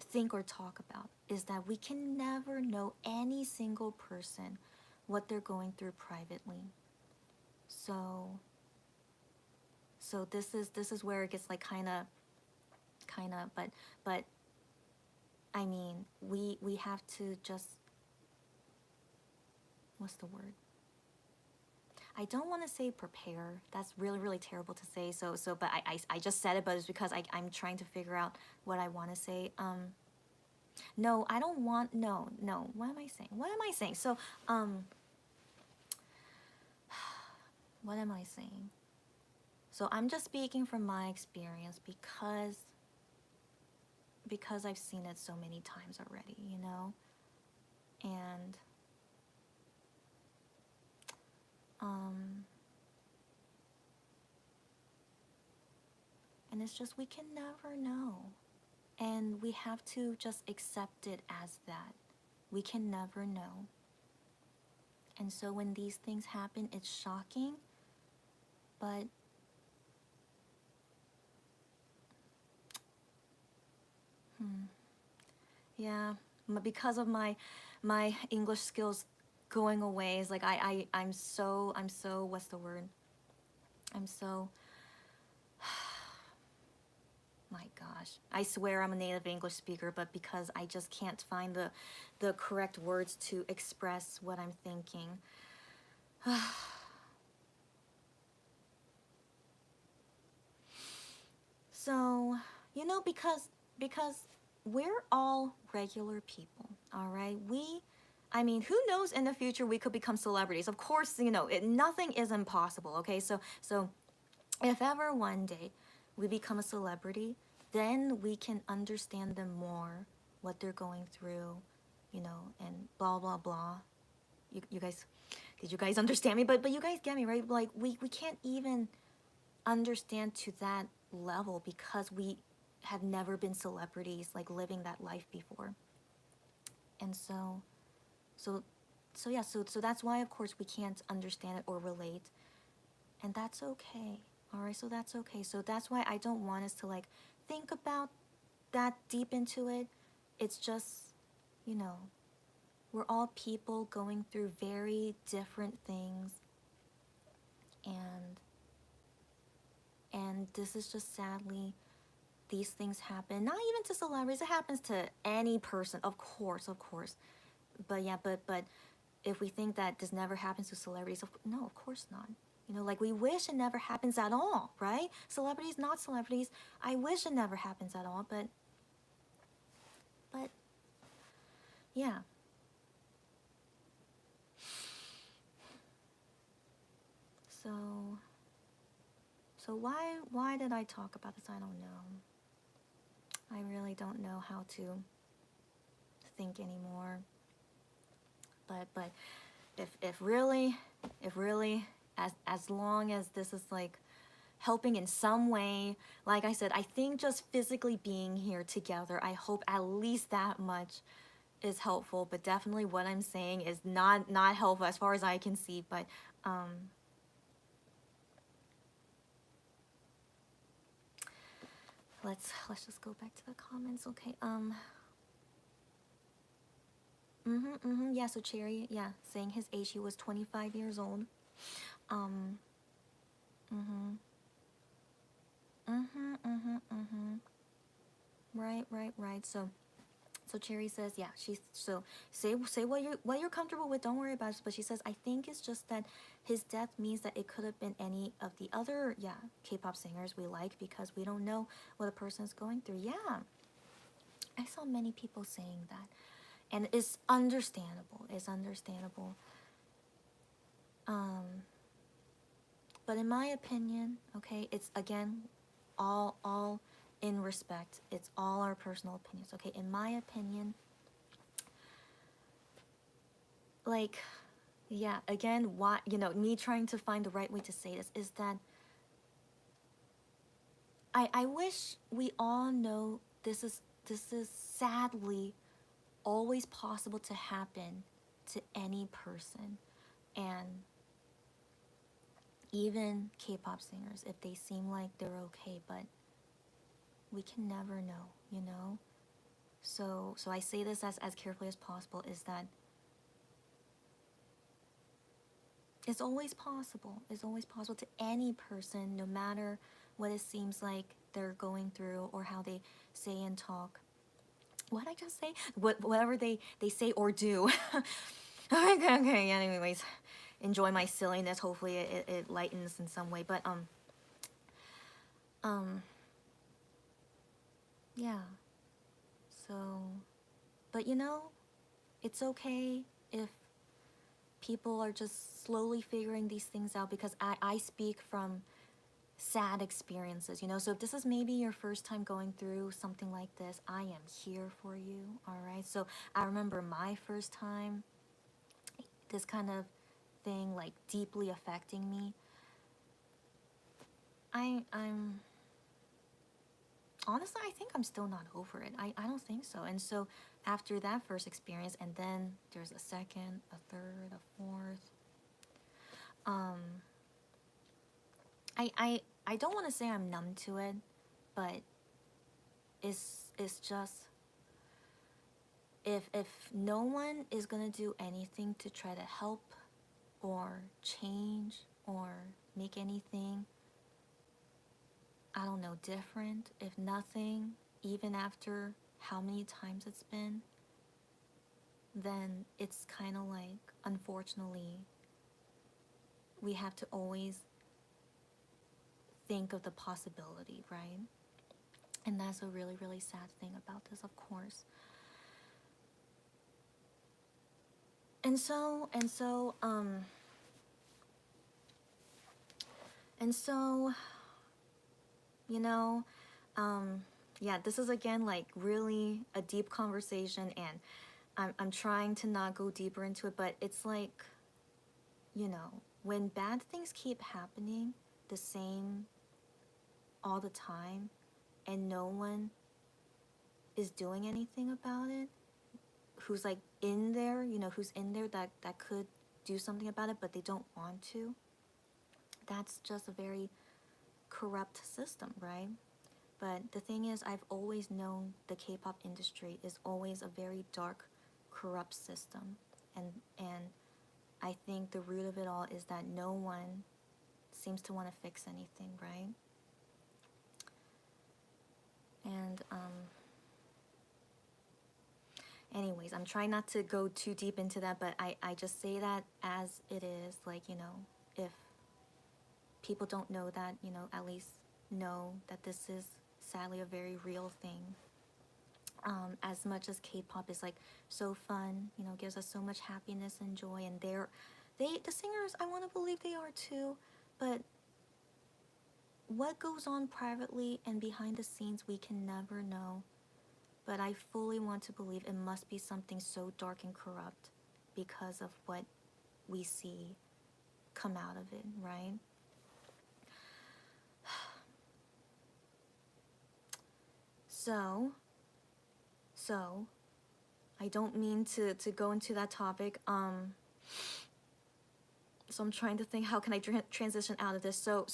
think or talk about, is that we can never know any single person what they're going through privately. So this is where it gets like kind of but I mean, we have to just, what's the word? I don't want to say prepare. That's really, really terrible to say. But I just said it, but it's because I'm trying to figure out what I want to say. No, I don't want, no. What am I saying? What am I saying? So, what am I saying? So I'm just speaking from my experience because I've seen it so many times already, you know? And, um, and it's just, we can never know. And we have to just accept it as that. We can never know. And so when these things happen, it's shocking, but yeah, because of my English skills going away, is like I'm so what's the word? I'm so my gosh. I swear I'm a native English speaker, but because I just can't find the correct words to express what I'm thinking. So, you know, because we're all regular people, all right? I mean, who knows, in the future we could become celebrities. Of course, you know, nothing is impossible, okay? So if ever one day we become a celebrity, then we can understand them more, what they're going through, you know, and blah blah blah. You guys, did you guys understand me? But you guys get me, right? Like we can't even understand to that level because we have never been celebrities, like living that life before. And so yeah, so that's why of course we can't understand it or relate, and that's okay. All right, so that's okay. So that's why I don't want us to like think about that deep into it. It's just, you know, we're all people going through very different things, and this is just sadly, these things happen, not even to celebrities, it happens to any person, of course, but yeah, but if we think that this never happens to celebrities, no, of course not. You know, like we wish it never happens at all, right? Celebrities, not celebrities, I wish it never happens at all, but yeah. So why did I talk about this? I don't know. I really don't know how to think anymore. But if really as long as this is like helping in some way, like I said, I think just physically being here together, I hope at least that much is helpful. But definitely what I'm saying is not helpful as far as I can see. But let's just go back to the comments. Okay. Yeah, so Cherry, yeah, saying his age, he was 25 years old. Um, mm-hmm. Right. So Cherry says, yeah, she's so say what you're comfortable with. Don't worry about it. But she says, I think it's just that his death means that it could have been any of the other K-pop singers we like, because we don't know what a person is going through. Yeah, I saw many people saying that, and it's understandable. It's understandable. But in my opinion, okay, it's again all in respect. It's all our personal opinions. Okay, in my opinion, like, yeah, again, why, you know, me trying to find the right way to say this is that I wish we all know this is sadly always possible to happen to any person. And even K-pop singers, if they seem like they're okay, but we can never know, you know? So I say this as carefully as possible, is that it's always possible. It's always possible to any person, no matter what it seems like they're going through or how they say and talk. What did I just say? Whatever they say or do. Okay, anyways. Enjoy my silliness. Hopefully it lightens in some way. But um yeah. So, but you know, it's okay if people are just slowly figuring these things out, because I speak from sad experiences, you know. So if this is maybe your first time going through something like this, I am here for you, all right? So I remember my first time, this kind of thing like deeply affecting me. I'm honestly, I think I'm still not over it. I don't think so. And so after that first experience, and then there's a second, a third, a fourth, um, I don't want to say I'm numb to it, but it's just, if no one is gonna do anything to try to help or change or make anything, I don't know, different, if nothing, even after how many times it's been, then it's kind of like, unfortunately, we have to always think of the possibility, right? And that's a really, really sad thing about this, of course. And so, you know, yeah, this is again like really a deep conversation, and I'm trying to not go deeper into it, but it's like, you know, when bad things keep happening the same all the time and no one is doing anything about it, who's like in there, you know, who's in there that could do something about it, but they don't want to, that's just a very corrupt system, right? But the thing is, I've always known the K-pop industry is always a very dark, corrupt system. And I think the root of it all is that no one seems to want to fix anything, right? And anyways, I'm trying not to go too deep into that, but I just say that as it is, like, you know, if people don't know that, you know, at least know that this is sadly a very real thing. As much as K-pop is like so fun, you know, gives us so much happiness and joy, and the singers, I want to believe they are too, but what goes on privately and behind the scenes, we can never know. But I fully want to believe it must be something so dark and corrupt because of what we see come out of it, right? So I don't mean to go into that topic. So I'm trying to think, how can I transition out of this? So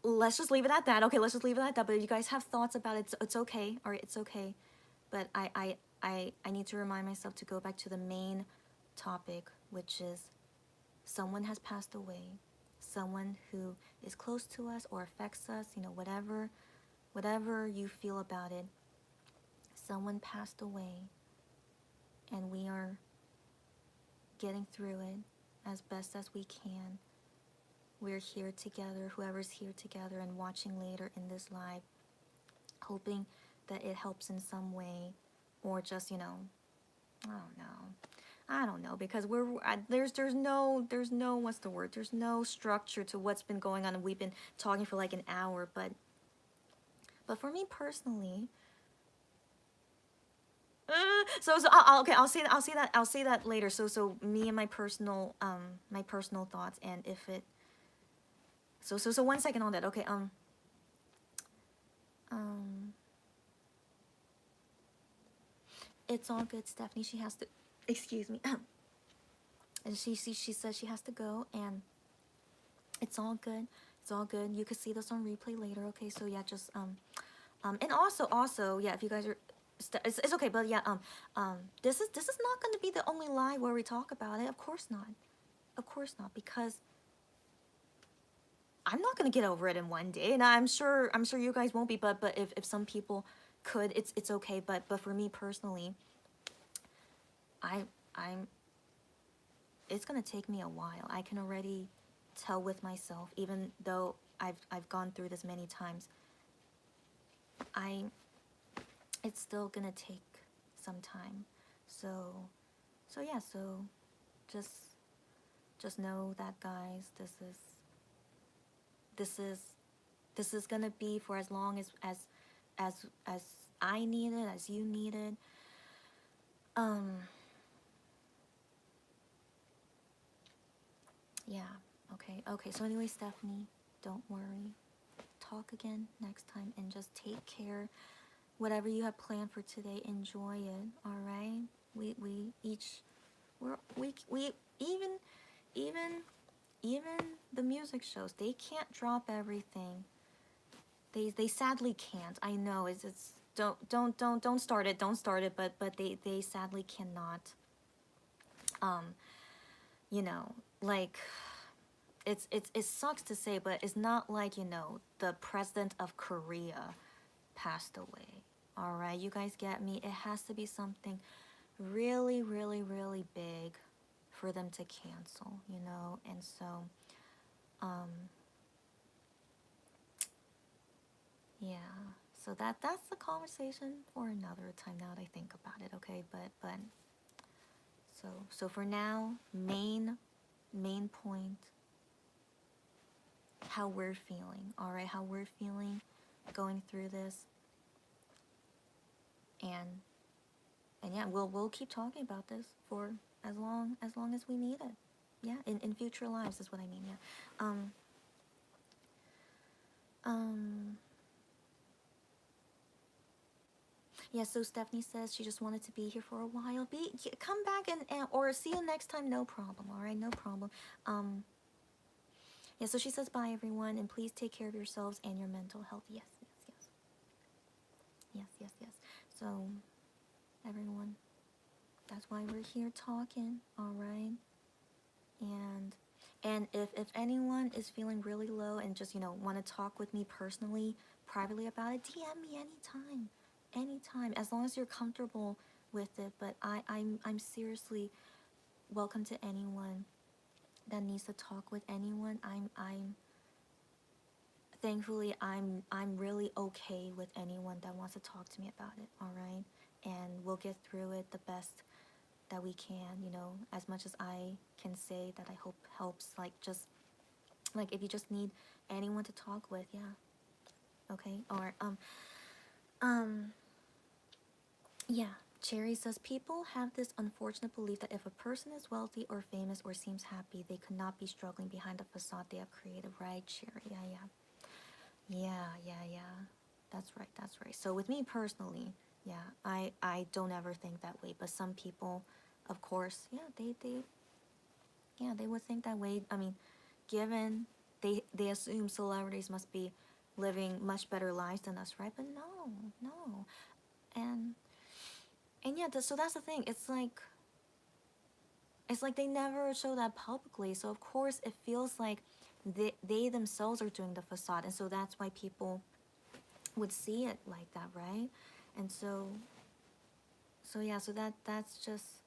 let's just leave it at that. Okay, let's just leave it at that. But if you guys have thoughts about it, it's okay. All right, it's okay. But I need to remind myself to go back to the main topic, which is someone has passed away, someone who is close to us or affects us, you know, whatever you feel about it. Someone passed away, and we are getting through it as best as we can. We're here together, whoever's here together and watching later in this live, hoping that it helps in some way, or just, you know, I don't know, because there's no, what's the word? There's no structure to what's been going on, and we've been talking for like an hour, but for me personally, okay, I'll say that later. So me and my personal thoughts, and if it, so 1 second on that. Okay, um It's all good, Stephanie. She has to, excuse me. And she says she has to go, and it's all good. It's all good. You could see this on replay later. Okay, so yeah, just and also yeah, if you guys are, it's okay, but yeah, this is not going to be the only live where we talk about it. Of course not. Of course not, because I'm not gonna get over it in one day, and I'm sure you guys won't be. But if some people could, it's okay. But for me personally, I'm it's gonna take me a while. I can already tell with myself, even though I've gone through this many times. It's still gonna take some time. So yeah. So just know that, guys. This is gonna be for as long as I need it, as you need it. Yeah. Okay. So anyway, Stephanie, don't worry. Talk again next time, and just take care. Whatever you have planned for today, enjoy it. All right. We each we even even the music shows, they can't drop everything. They sadly can't. I know it's don't start it. Don't start it. But they sadly cannot. You know, like, it sucks to say, but it's not like, the president of Korea passed away. All right, you guys get me? It has to be something really, really, really big for them to cancel, And so, yeah. So that's the conversation for another time. Now that I think about it, okay. But so for now, main point, how we're feeling. All right, how we're feeling, going through this, and yeah, we'll keep talking about this for as long as we need it. Yeah, in future lives is what I mean. Yeah. Yeah, so Stephanie says she just wanted to be here for a while. Come back and or see you next time. No problem. All right, no problem. Yeah, so she says bye everyone, and please take care of yourselves and your mental health. Yes. So everyone, that's why we're here talking. All right. And if anyone is feeling really low and just want to talk with me personally, privately about it, DM me anytime, as long as you're comfortable with it. But I'm seriously welcome to anyone that needs to talk with anyone. I'm thankfully I'm really okay with anyone that wants to talk to me about it. All right, and we'll get through it the best that we can, as much as I can say that I hope helps. Like if you just need anyone to talk with, yeah. Okay. Or yeah. Cherry says people have this unfortunate belief that if a person is wealthy or famous or seems happy, they could not be struggling behind the facade they have created, right, Cherry? Yeah. That's right. So with me personally, yeah, I don't ever think that way. But some people, of course, yeah, they would think that way. I mean, given they assume celebrities must be living much better lives than us, right? But no. And yeah, so that's the thing. It's like they never show that publicly. So of course it feels like they themselves are doing the facade, and so that's why people would see it like that, right? And so yeah, so that's just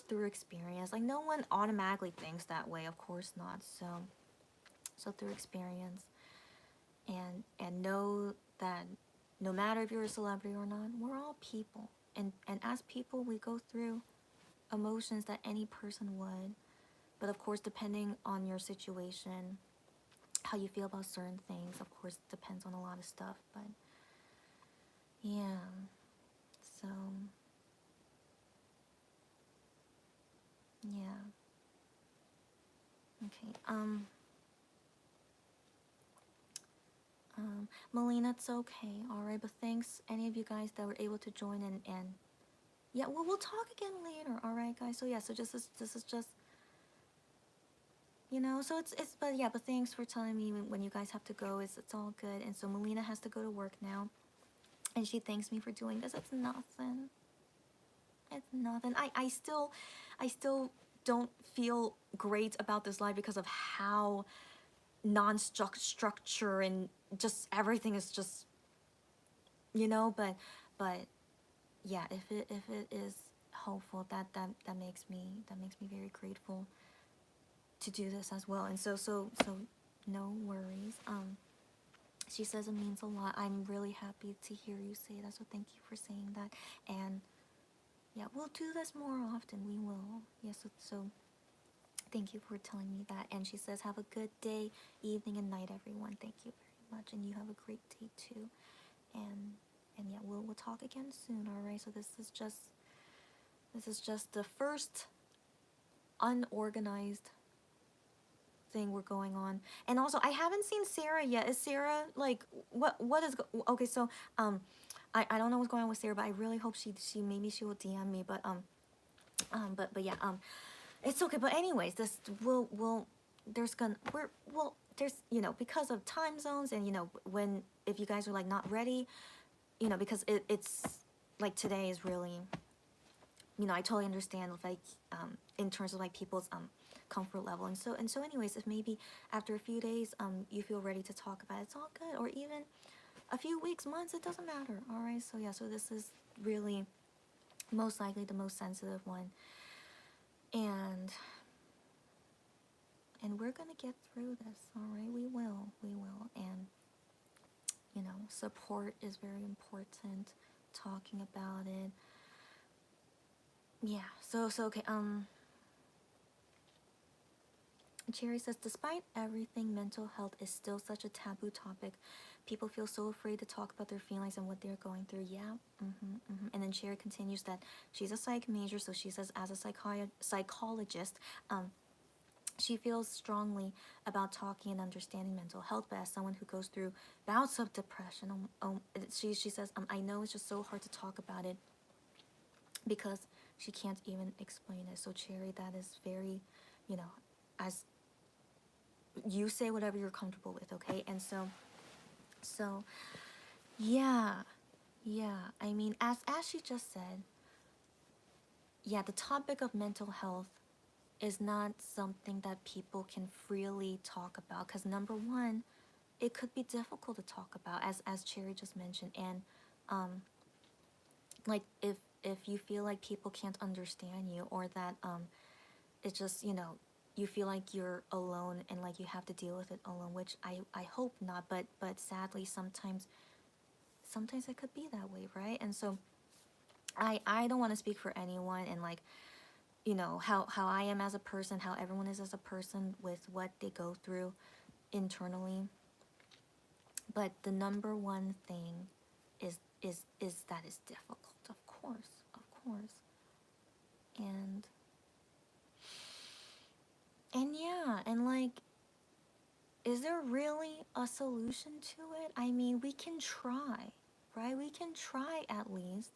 through experience. Like, no one automatically thinks that way, of course not. So through experience, and know that no matter if you're a celebrity or not, we're all people, and as people we go through emotions that any person would. But of course, depending on your situation, how you feel about certain things, of course, depends on a lot of stuff. But yeah, so yeah. Okay. Melina, it's okay. All right, but thanks any of you guys that were able to join, and yeah, well, we'll talk again later, all right, guys? So yeah, so just this is just, you know, so it's but yeah, but thanks for telling me when you guys have to go. It's all good. And so Melina has to go to work now, and she thanks me for doing this. It's nothing. It's nothing. I still don't feel great about this live because of how non-structure and just everything is just, you know. But yeah, if it is helpful, that makes me very grateful to do this as well. And so no worries. She says it means a lot. I'm really happy to hear you say that, so thank you for saying that. And yeah, we'll do this more often. We will. Yeah, so thank you for telling me that. And she says, have a good day, evening, and night, everyone. Thank you very much, and you have a great day too. And yeah, we'll talk again soon. All right. So this is just the first unorganized thing we're going on. And also, I haven't seen Sarah yet. Is Sarah like what is okay? So I don't know what's going on with Sarah, but I really hope she maybe she will DM me. But yeah, it's okay. But anyways, this will there's gonna we're well there's, you know, because of time zones, and you know, when if you guys are like not ready, you know, because it's like today is really, you know, I totally understand with like in terms of like people's comfort level. And so anyways, if maybe after a few days you feel ready to talk about it, it's all good. Or even a few weeks, months, it doesn't matter. All right. So yeah, so this is really most likely the most sensitive one. And we're gonna get through this. All right, we will. And you know, support is very important, talking about it. Yeah, so okay. Cherry says, despite everything, mental health is still such a taboo topic. People feel so afraid to talk about their feelings and what they're going through. Yeah. And then Cherry continues that she's a psych major, so she says, as a psychologist, she feels strongly about talking and understanding mental health, but as someone who goes through bouts of depression, she says, I know it's just so hard to talk about it because she can't even explain it. So Cherry, that is very, you know, as you say whatever you're comfortable with, okay? And so yeah, I mean, as she just said, yeah, the topic of mental health is not something that people can freely talk about, because number one, it could be difficult to talk about, as Cherry just mentioned. And like if you feel like people can't understand you, or that it's just, you know, you feel like you're alone and like you have to deal with it alone, which I hope not, but sadly sometimes it could be that way, right? And so I don't want to speak for anyone, and like, you know, how I am as a person, how everyone is as a person with what they go through internally. But the number one thing is that it's difficult, of course. And yeah, and like, is there really a solution to it? I mean, we can try, right? We can try at least,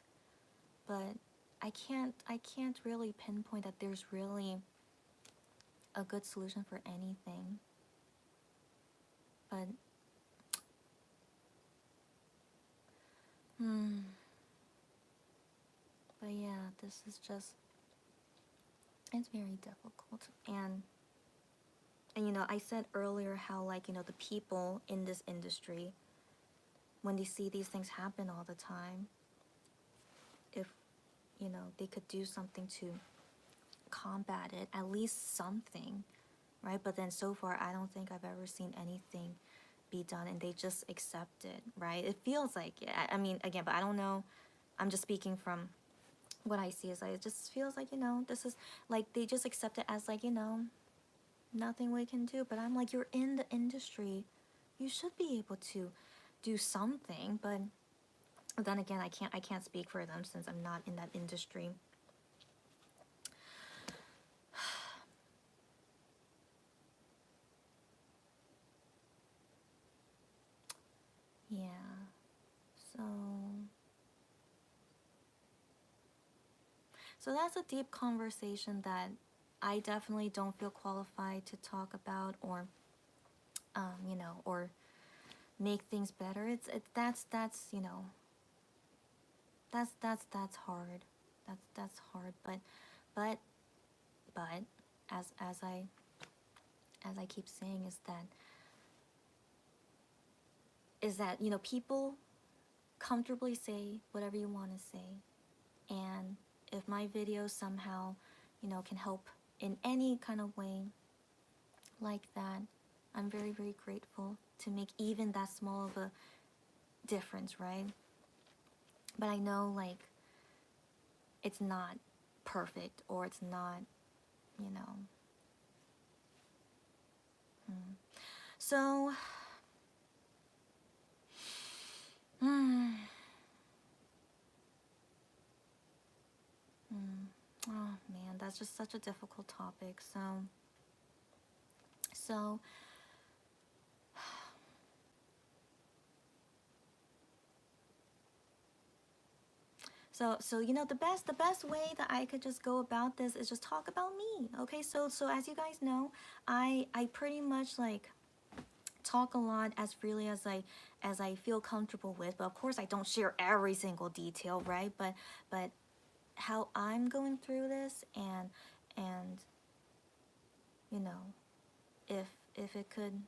but I can't really pinpoint that there's really a good solution for anything. But hmm, but yeah, this is just, it's very difficult. And you know, I said earlier how, like, you know, the people in this industry, when they see these things happen all the time, if, you know, they could do something to combat it, at least something, right? But then so far, I don't think I've ever seen anything be done, and they just accept it, right? It feels like it. I mean, again, but I don't know. I'm just speaking from what I see. Is like, it just feels like, you know, this is like they just accept it as like, you know, nothing we can do. But I'm like, you're in the industry, you should be able to do something. But then again, I can't speak for them since I'm not in that industry. Yeah. So So that's a deep conversation that I definitely don't feel qualified to talk about, or you know, or make things better. That's you know, that's hard. That's hard. But but as I keep saying, is that you know, people comfortably say whatever you want to say, and if my videos somehow, you know, can help in any kind of way like that, I'm very, very grateful to make even that small of a difference, right? But I know, like, it's not perfect, or it's not, you know. So, oh man, that's just such a difficult topic. So, so you know, the best way that I could just go about this is just talk about me. Okay, so as you guys know, I pretty much like talk a lot as freely as I feel comfortable with, but of course I don't share every single detail, right? But how I'm going through this, and you know, if it could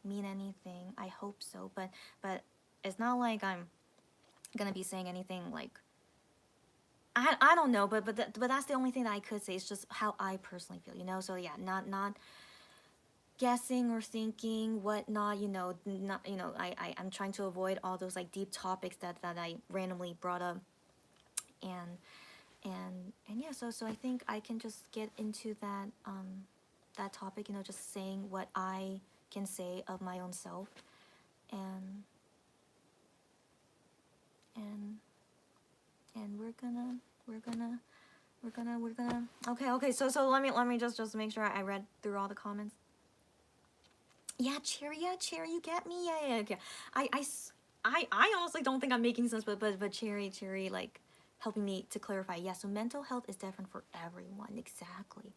mean anything, I hope so. But it's not like I'm gonna be saying anything like, I don't know, but that's the only thing that I could say. It's just how I personally feel, you know. So yeah, not guessing or thinking whatnot, you know. Not, you know, I'm trying to avoid all those like deep topics that I randomly brought up, and and yeah. So I think I can just get into that that topic, you know, just saying what I can say of my own self, and and and we're gonna okay, so let me just make sure I read through all the comments. Yeah, Cherry, you get me? Yeah, okay. I honestly don't think I'm making sense, but Cherry, like, helping me to clarify. Yeah, so mental health is different for everyone. Exactly.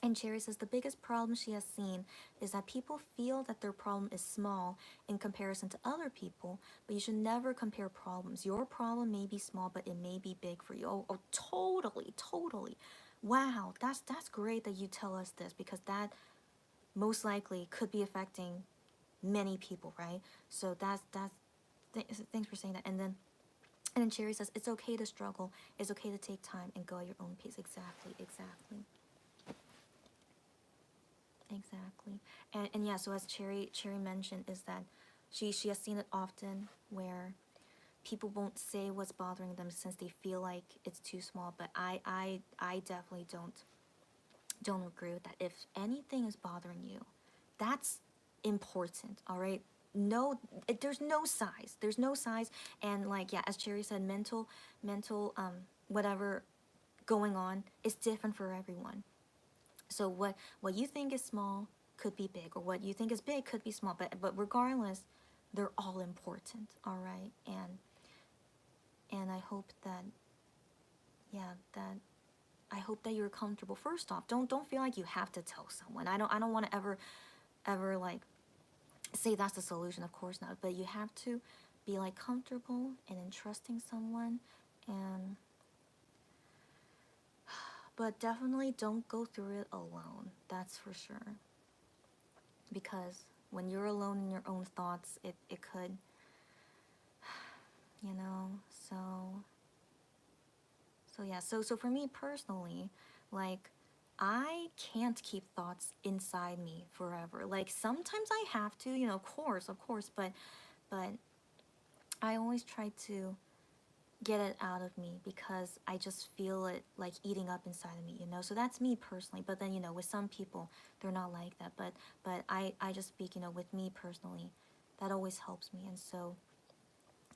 And Cherry says the biggest problem she has seen is that people feel that their problem is small in comparison to other people, but you should never compare problems. Your problem may be small, but it may be big for you. Oh, totally. Wow, that's great that you tell us this, because that most likely could be affecting many people, right? So thanks for saying that. And then Cherry says it's okay to struggle, it's okay to take time and go at your own pace. Exactly. And yeah, so as Cherry mentioned, is that she has seen it often where people won't say what's bothering them since they feel like it's too small. But I definitely don't agree with that. If anything is bothering you, that's important, all right? No, there's no size. There's no size. And like, yeah, as Cherry said, mental whatever going on is different for everyone. So what you think is small could be big, or what you think is big could be small. But regardless, they're all important, all right? And I hope that, yeah, that I hope that you're comfortable. First off, don't feel like you have to tell someone. I don't want to ever like say that's the solution. Of course not. But you have to be like comfortable and entrusting someone, and but definitely don't go through it alone. That's for sure. Because when you're alone in your own thoughts, it could, you know. So yeah, so for me personally, like, I can't keep thoughts inside me forever. Like, sometimes I have to, you know, of course, but I always try to get it out of me, because I just feel it like eating up inside of me, you know. So that's me personally. But then, you know, with some people, they're not like that. But I just speak, you know, with me personally, that always helps me. And so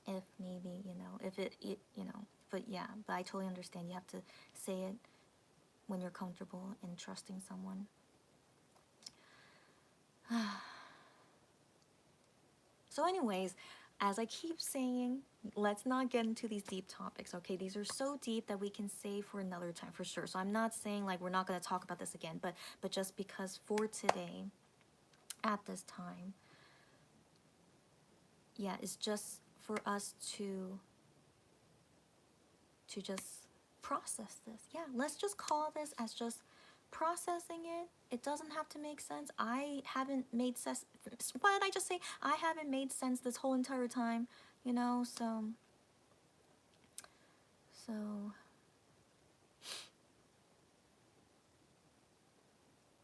if maybe, you know, if it you know, but yeah, but I totally understand. You have to say it when you're comfortable in trusting someone. So anyways, as I keep saying, let's not get into these deep topics, okay? These are so deep that we can save for another time for sure. So I'm not saying like we're not going to talk about this again, but just because for today, at this time, yeah, it's just for us to just process this. Yeah, let's just call this as just processing it. It doesn't have to make sense. I haven't made sense. What did I just say? I haven't made sense this whole entire time, you know, so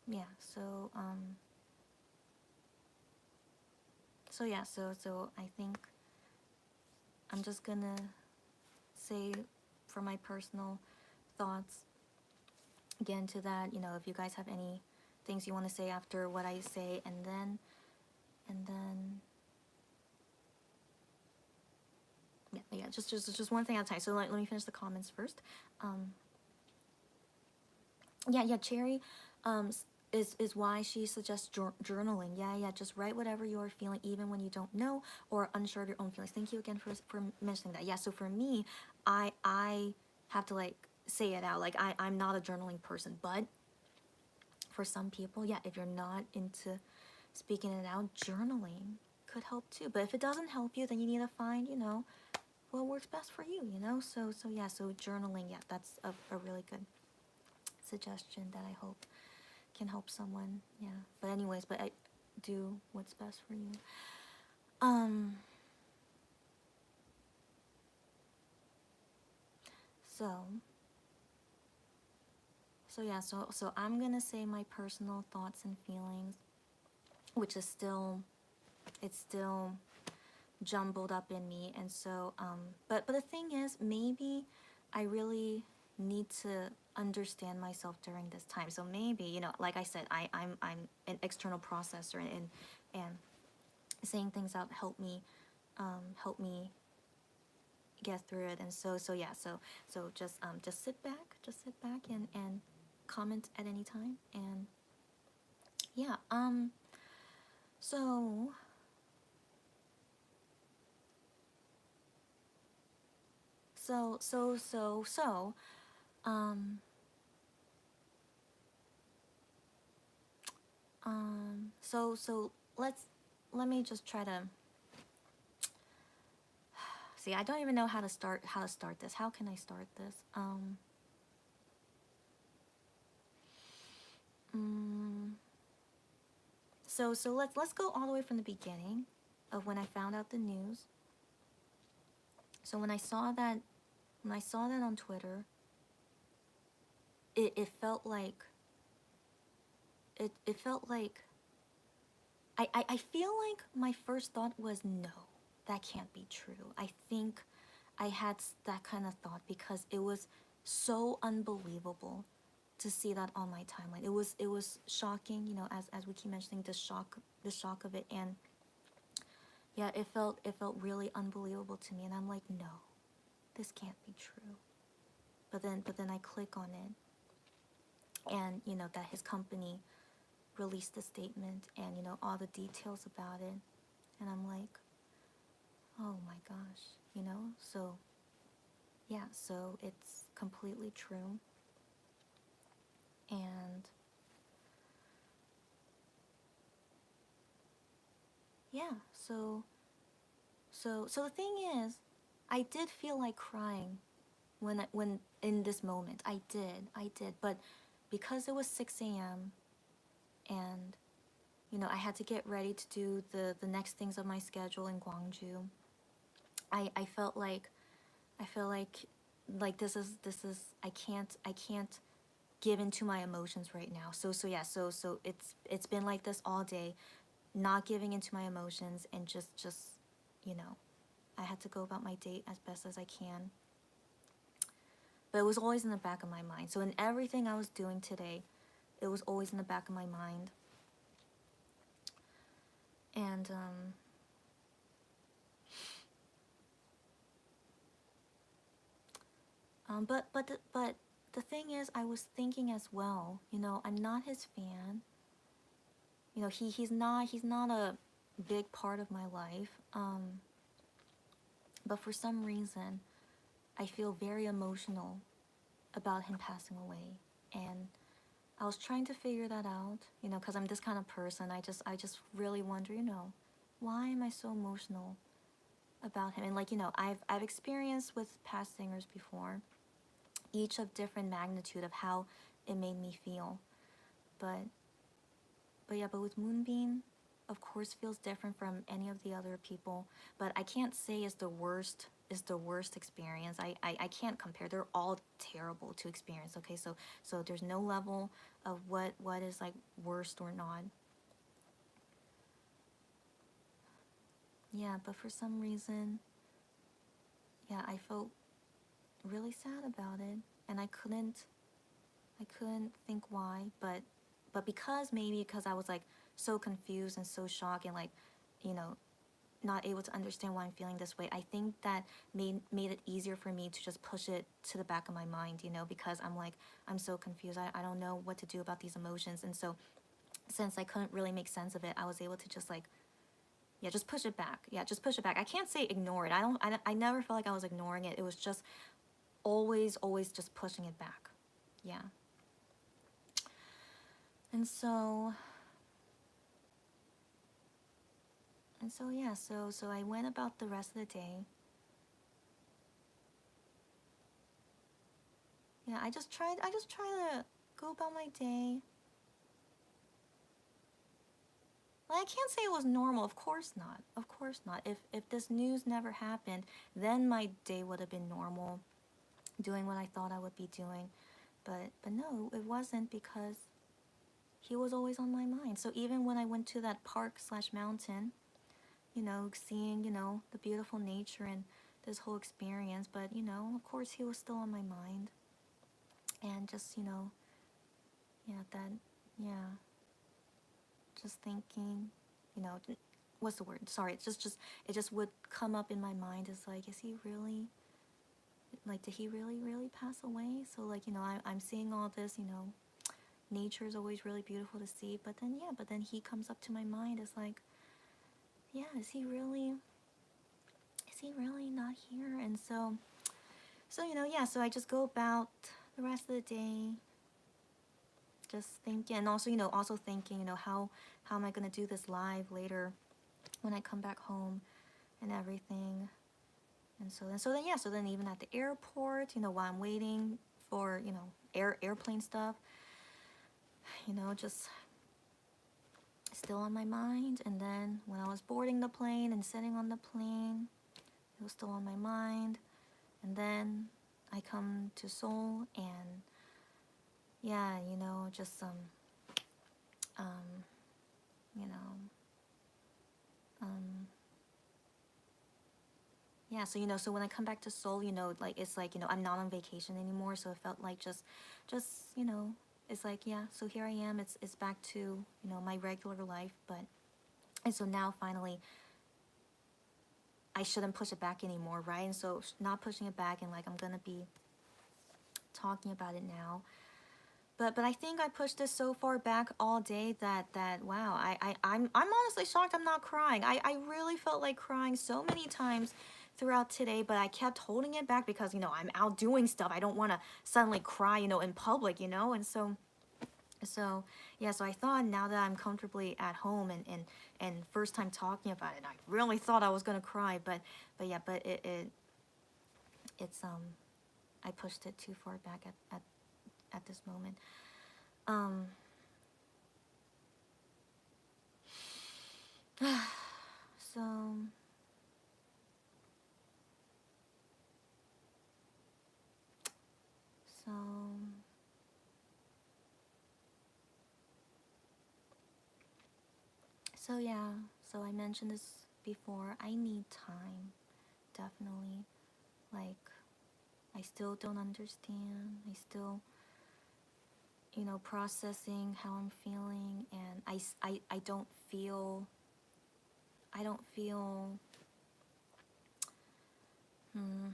yeah, so yeah, so I think I'm just gonna say for my personal thoughts, get into that, you know, if you guys have any things you want to say after what I say, and then yeah, just one thing at a time. So let me finish the comments first. Yeah, Cherry, is why she suggests journaling. Yeah, just write whatever you're feeling, even when you don't know or unsure of your own feelings. Thank you again for mentioning that. Yeah, so for me, I have to like say it out. Like I'm not a journaling person, but for some people, yeah, if you're not into speaking it out, journaling could help too. But if it doesn't help you, then you need to find, you know, what works best for you, you know? So yeah, so journaling, yeah, that's a really good suggestion that I hope can help someone. Yeah. But anyways, but I do what's best for you. Um so yeah, so I'm gonna say my personal thoughts and feelings, which is still, it's still jumbled up in me. And so but the thing is, maybe I really need to understand myself during this time. So maybe, you know, like I said, I'm an external processor, and saying things out help me get through it. And so yeah, so just sit back, and comment at any time. And yeah, so so um so let me just try to see. I don't even know how to start this. How can I start this? Mm, so let's go all the way from the beginning of when I found out the news. So when I saw that on Twitter, it felt like it felt like I feel like my first thought was, no, that can't be true. I think I had that kind of thought because it was so unbelievable to see that on my timeline. It was shocking, you know, as we keep mentioning, the shock of it. And yeah, it felt really unbelievable to me, and I'm like, no, this can't be true. But then I click on it, and you know that his company released a statement, and you know all the details about it, and I'm like, oh my gosh, you know. So yeah, so it's completely true. And yeah, so the thing is, I did feel like crying when in this moment. I did, but because it was 6 a.m. and you know I had to get ready to do the next things of my schedule in Gwangju. I felt like this is I can't give into my emotions right now. So yeah, so it's been like this all day, not giving into my emotions, and just you know, I had to go about my date as best as I can. But it was always in the back of my mind. So in everything I was doing today, it was always in the back of my mind. And but the thing is, I was thinking as well, you know, I'm not his fan. You know, he's not a big part of my life. But for some reason, I feel very emotional about him passing away. And I was trying to figure that out, you know, because I'm this kind of person. I just really wonder, you know, why am I so emotional about him? And like, you know, I've experienced with past singers before, each of different magnitude of how it made me feel. But but with Moonbeam, of course, feels different from any of the other people. But I can't say it's the worst experience. I can't compare. They're all terrible to experience. Okay, so there's no level of what is like worst or not. Yeah, but for some reason, yeah, I felt really sad about it, and I couldn't think why, but because maybe because I was like so confused and so shocked and like, you know, not able to understand why I'm feeling this way. I think that made it easier for me to just push it to the back of my mind, you know, because I'm like, I'm so confused. I don't know what to do about these emotions. And so since I couldn't really make sense of it, I was able to just like, yeah, just push it back. Yeah, just push it back. I can't say ignore it. I never felt like I was ignoring it. It was just always just pushing it back. Yeah. And so yeah, so I went about the rest of the day. Yeah, I just try to go about my day. Well, I can't say it was normal, of course not. Of course not. If this news never happened, then my day would have been normal, doing what I thought I would be doing. But no, it wasn't because he was always on my mind. So even when I went to that park slash mountain, you know, seeing, you know, the beautiful nature and this whole experience, but you know, of course he was still on my mind. And just, you know, yeah, that, yeah, just thinking, you know, what's the word? Sorry, it just would come up in my mind. It's like, is he really, like, did he really pass away? So like, you know, I'm seeing all this, you know, nature is always really beautiful to see, but then yeah, but then he comes up to my mind. It's like, yeah, is he really not here? And so you know, yeah, so I just go about the rest of the day just thinking, and also, you know, also thinking, you know, how am I gonna do this live later when I come back home and everything. And so then yeah, so then even at the airport, you know, while I'm waiting for, you know, airplane stuff, you know, just still on my mind. And then when I was boarding the plane and sitting on the plane, it was still on my mind. And then I come to Seoul, and yeah, you know, just um you know, um yeah, so you know, so when I come back to Seoul, you know, like it's like, you know, I'm not on vacation anymore, so it felt like just, you know, it's like, yeah, so here I am. It's back to, you know, my regular life, but and so now finally I shouldn't push it back anymore, right? And so not pushing it back, and like I'm gonna be talking about it now. But I think I pushed this so far back all day that wow, I'm honestly shocked I'm not crying. I really felt like crying so many times throughout today, but I kept holding it back because, you know, I'm out doing stuff. I don't want to suddenly cry, you know, in public, you know. And so yeah, so I thought now that I'm comfortably at home and first time talking about it, I really thought I was gonna cry, but yeah, but it's I pushed it too far back at this moment. Um so so so yeah, so I mentioned this before. I need time, definitely. Like, I still don't understand. I still, you know, processing how I'm feeling, and I don't feel hmm,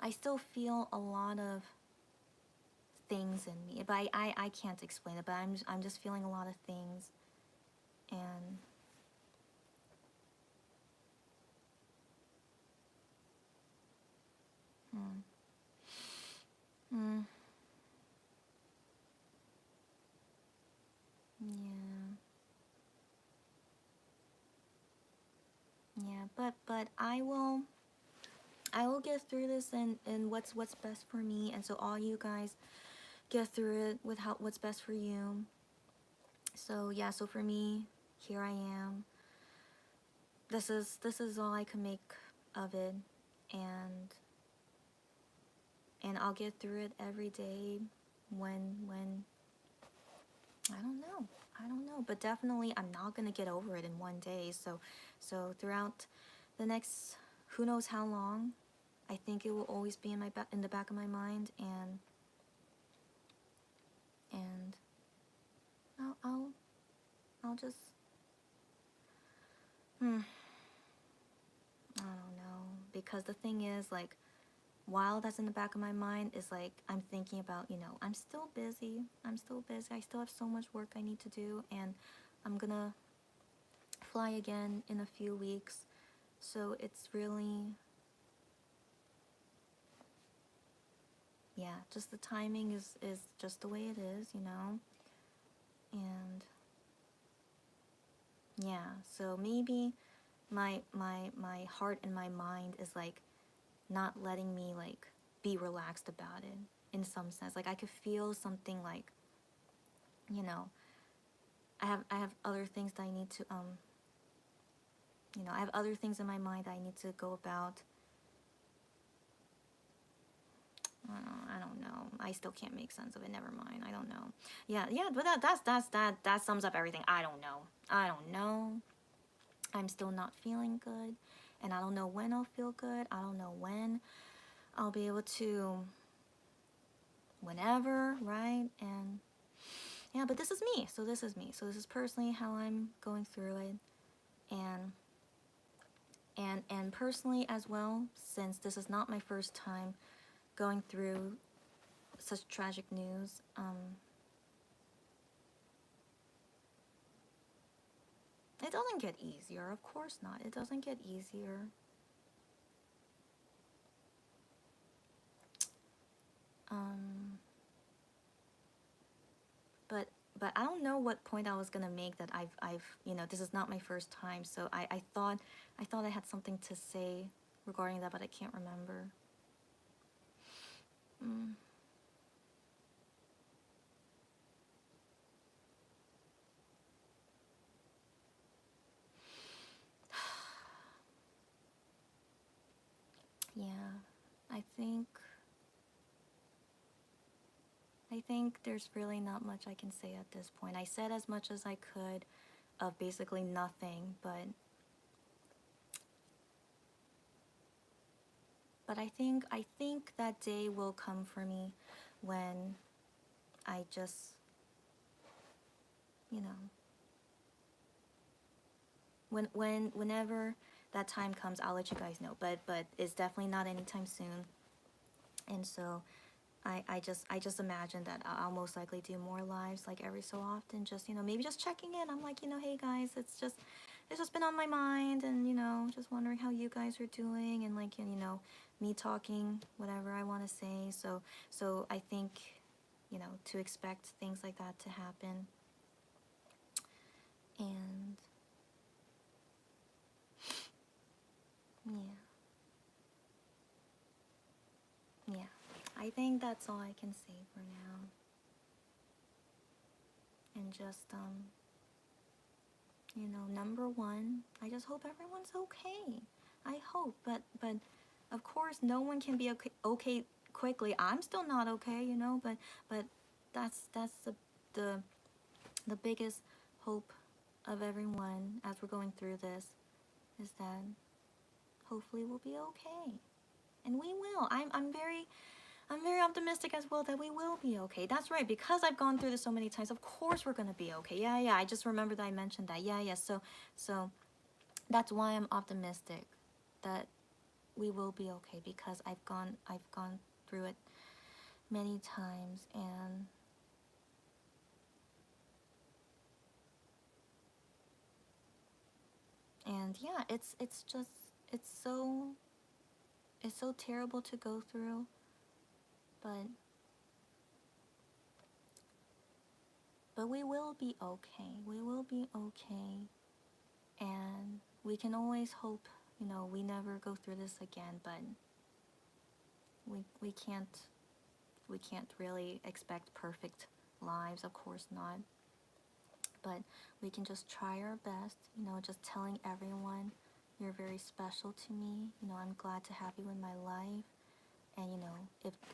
I still feel a lot of things in me, but I can't explain it, but I'm just feeling a lot of things. And but I will get through this, and what's best for me, and so all you guys get through it with what's best for you. So yeah, so for me, here I am. This is all I can make of it, and I'll get through it every day when I don't know, but definitely I'm not gonna get over it in one day. So throughout the next who knows how long, I think it will always be in in the back of my mind, and I'll just I don't know, because the thing is, like, while that's in the back of my mind is like I'm thinking about, I'm still busy. I still have so much work I need to do, and I'm gonna fly again in a few weeks. So it's really, yeah, just the timing is just the way it is. And yeah, so maybe my heart and my mind is like not letting me like be relaxed about it in some sense. Like I could feel something like, you know, I have other things that I need to I have other things in my mind that I need to go about. I don't know. I still can't make sense of it. Never mind. I don't know. Yeah, but that sums up everything. I don't know. I don't know. I'm still not feeling good, and I don't know when I'll feel good. I don't know when I'll be able to, whenever, right? And yeah, but this is me. So this is me. So this is personally how I'm going through it, and and personally as well, since this is not my first time going through such tragic news. It doesn't get easier, of course not. It doesn't get easier. Um, but I don't know what point I was gonna make that I've this is not my first time. So I thought I had something to say regarding that, but I can't remember. Mm. Yeah, I think there's really not much I can say at this point. I said as much as I could of basically nothing, but I think that day will come for me when I just, you know, whenever that time comes, I'll let you guys know. But it's definitely not anytime soon. And so I just imagine that I'll most likely do more lives like every so often, just maybe just checking in. I'm like, hey guys, it's just been on my mind, and just wondering how you guys are doing, and like me talking whatever I want to say. So I think to expect things like that to happen. And yeah, yeah, I think that's all I can say for now. And just number one, I just hope everyone's okay. I hope, but of course no one can be okay quickly. I'm still not okay, but that's the the biggest hope of everyone as we're going through this, is that hopefully we'll be okay. And we will. I'm very optimistic as well that we will be okay. That's right, because I've gone through this so many times. Of course we're gonna be okay. Yeah. I just remembered that I mentioned that. Yeah. So that's why I'm optimistic that we will be okay, because I've gone through it many times, and yeah, it's just it's so it's so terrible to go through, but we will be okay. We will be okay, and we can always hope, you know, we never go through this again, but we can't really expect perfect lives, of course not. But we can just try our best, you know, just telling everyone you're very special to me. You know, I'm glad to have you in my life. And you know,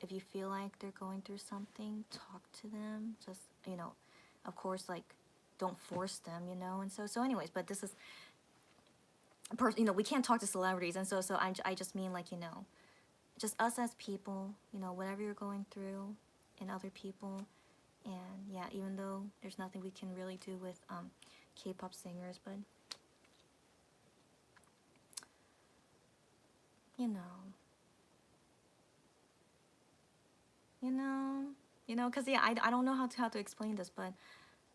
if you feel like they're going through something, talk to them. Just, you know, of course, like, don't force them, you know. And so anyways, but this is you know, we can't talk to celebrities, and so I just mean, like, you know, just us as people, you know, whatever you're going through, and other people. And yeah, even though there's nothing we can really do with K-pop singers, but you know, you know, because yeah, I don't know how to explain this, but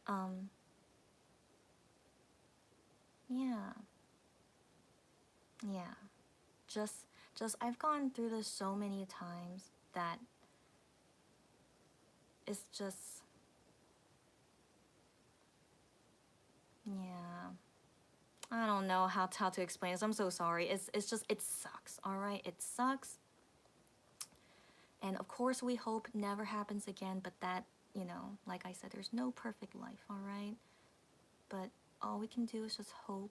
um, yeah, yeah, just I've gone through this so many times that it's just, yeah, I don't know how to explain this. I'm so sorry. It's just, it sucks. All right, it sucks. And of course, we hope never happens again. But that, you know, like I said, there's no perfect life. All right, but all we can do is just hope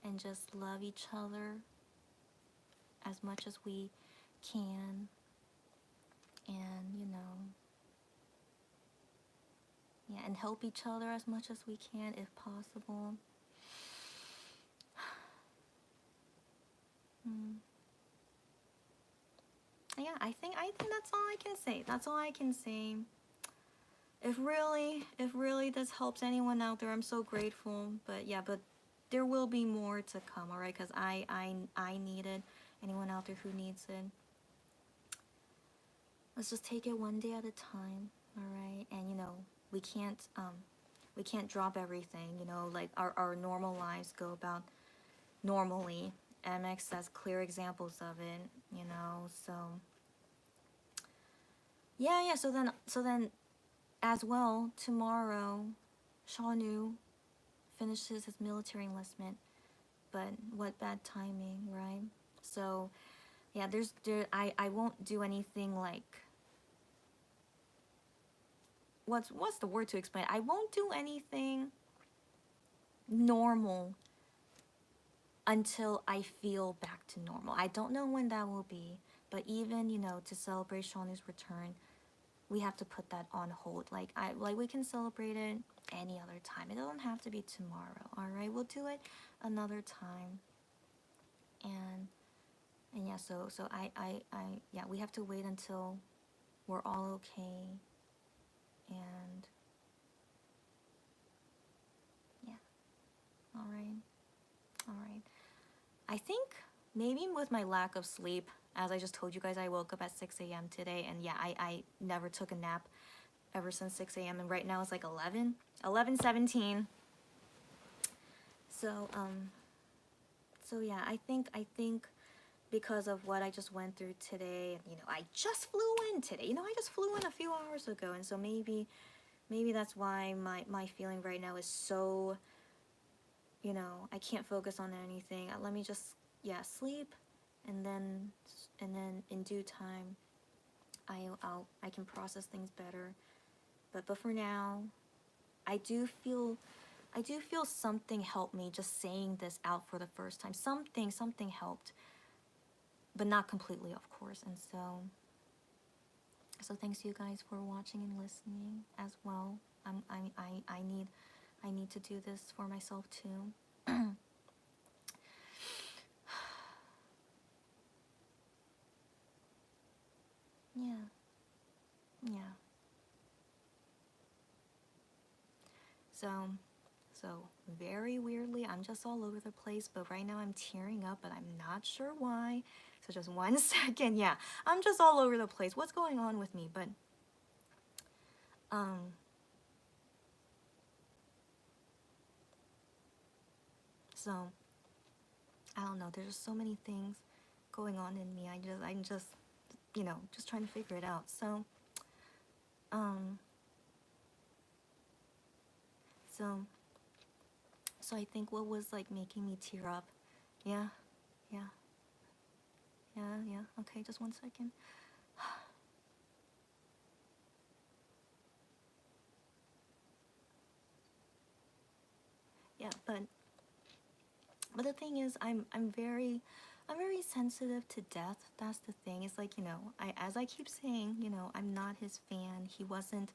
and just love each other as much as we can, and you know, yeah, and help each other as much as we can if possible. Mm. Yeah, I think that's all I can say. That's all I can say. If really this helps anyone out there, I'm so grateful. But yeah, but there will be more to come, all right? Because I need it. Anyone out there who needs it, let's just take it one day at a time, all right? And you know, we can't drop everything. You know, like our normal lives go about normally. MX has clear examples of it. You know, so yeah. So then as well, tomorrow, Shaunu finishes his military enlistment, but what bad timing, right? So yeah, I won't do anything like, what's the word to explain? I won't do anything normal until I feel back to normal. I don't know when that will be, but even, you know, to celebrate Shaunu's return, we have to put that on hold. Like we can celebrate it any other time. It doesn't have to be tomorrow. All right, we'll do it another time. And yeah, so I yeah, we have to wait until we're all okay. And yeah, all right, all right. I think maybe with my lack of sleep, as I just told you guys, I woke up at 6 a.m. today, and yeah, I never took a nap ever since 6 a.m. and right now it's like 11:17. So so yeah, I think because of what I just went through today, and you know, I just flew in today. You know, I just flew in a few hours ago, and so maybe that's why my feeling right now is so, you know, I can't focus on anything. Let me just, yeah, sleep, and then in due time I can process things better. But for now, I do feel something helped me just saying this out for the first time. Something helped, but not completely, of course. And so thanks you guys for watching and listening as well. I need to do this for myself too. Yeah, yeah. So very weirdly, I'm just all over the place, but right now I'm tearing up, but I'm not sure why. So just one second. Yeah, I'm just all over the place. What's going on with me? But um so I don't know. There's just so many things going on in me. I'm just, you know, just trying to figure it out. Um so so I think what was like making me tear up, yeah, Yeah. Yeah. Okay, just 1 second. Yeah, but the thing is, I'm very sensitive to death. That's the thing. It's like, as I keep saying, I'm not his fan. He wasn't.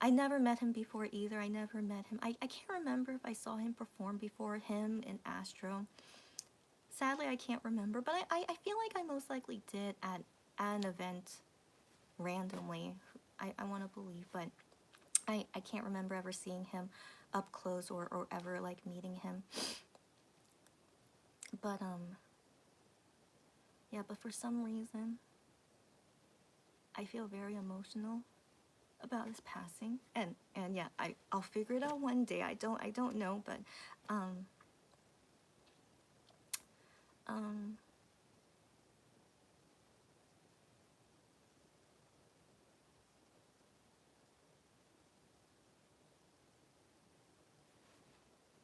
I never met him before either. I never met him. I can't remember if I saw him perform before, him in Astro. Sadly, I can't remember, but I feel like I most likely did at an event randomly. I want to believe, but I can't remember ever seeing him up close, or ever like meeting him. But yeah, but for some reason I feel very emotional about his passing, and yeah, I'll figure it out one day. I don't know, but um um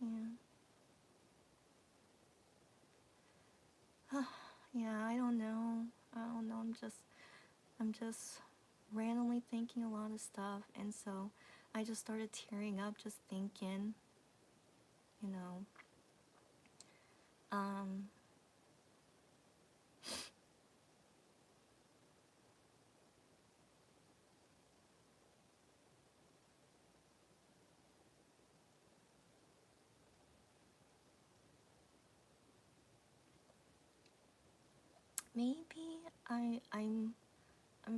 yeah. Yeah, I don't know. I'm just randomly thinking a lot of stuff, and so I just started tearing up just thinking, you know. Um Maybe I'm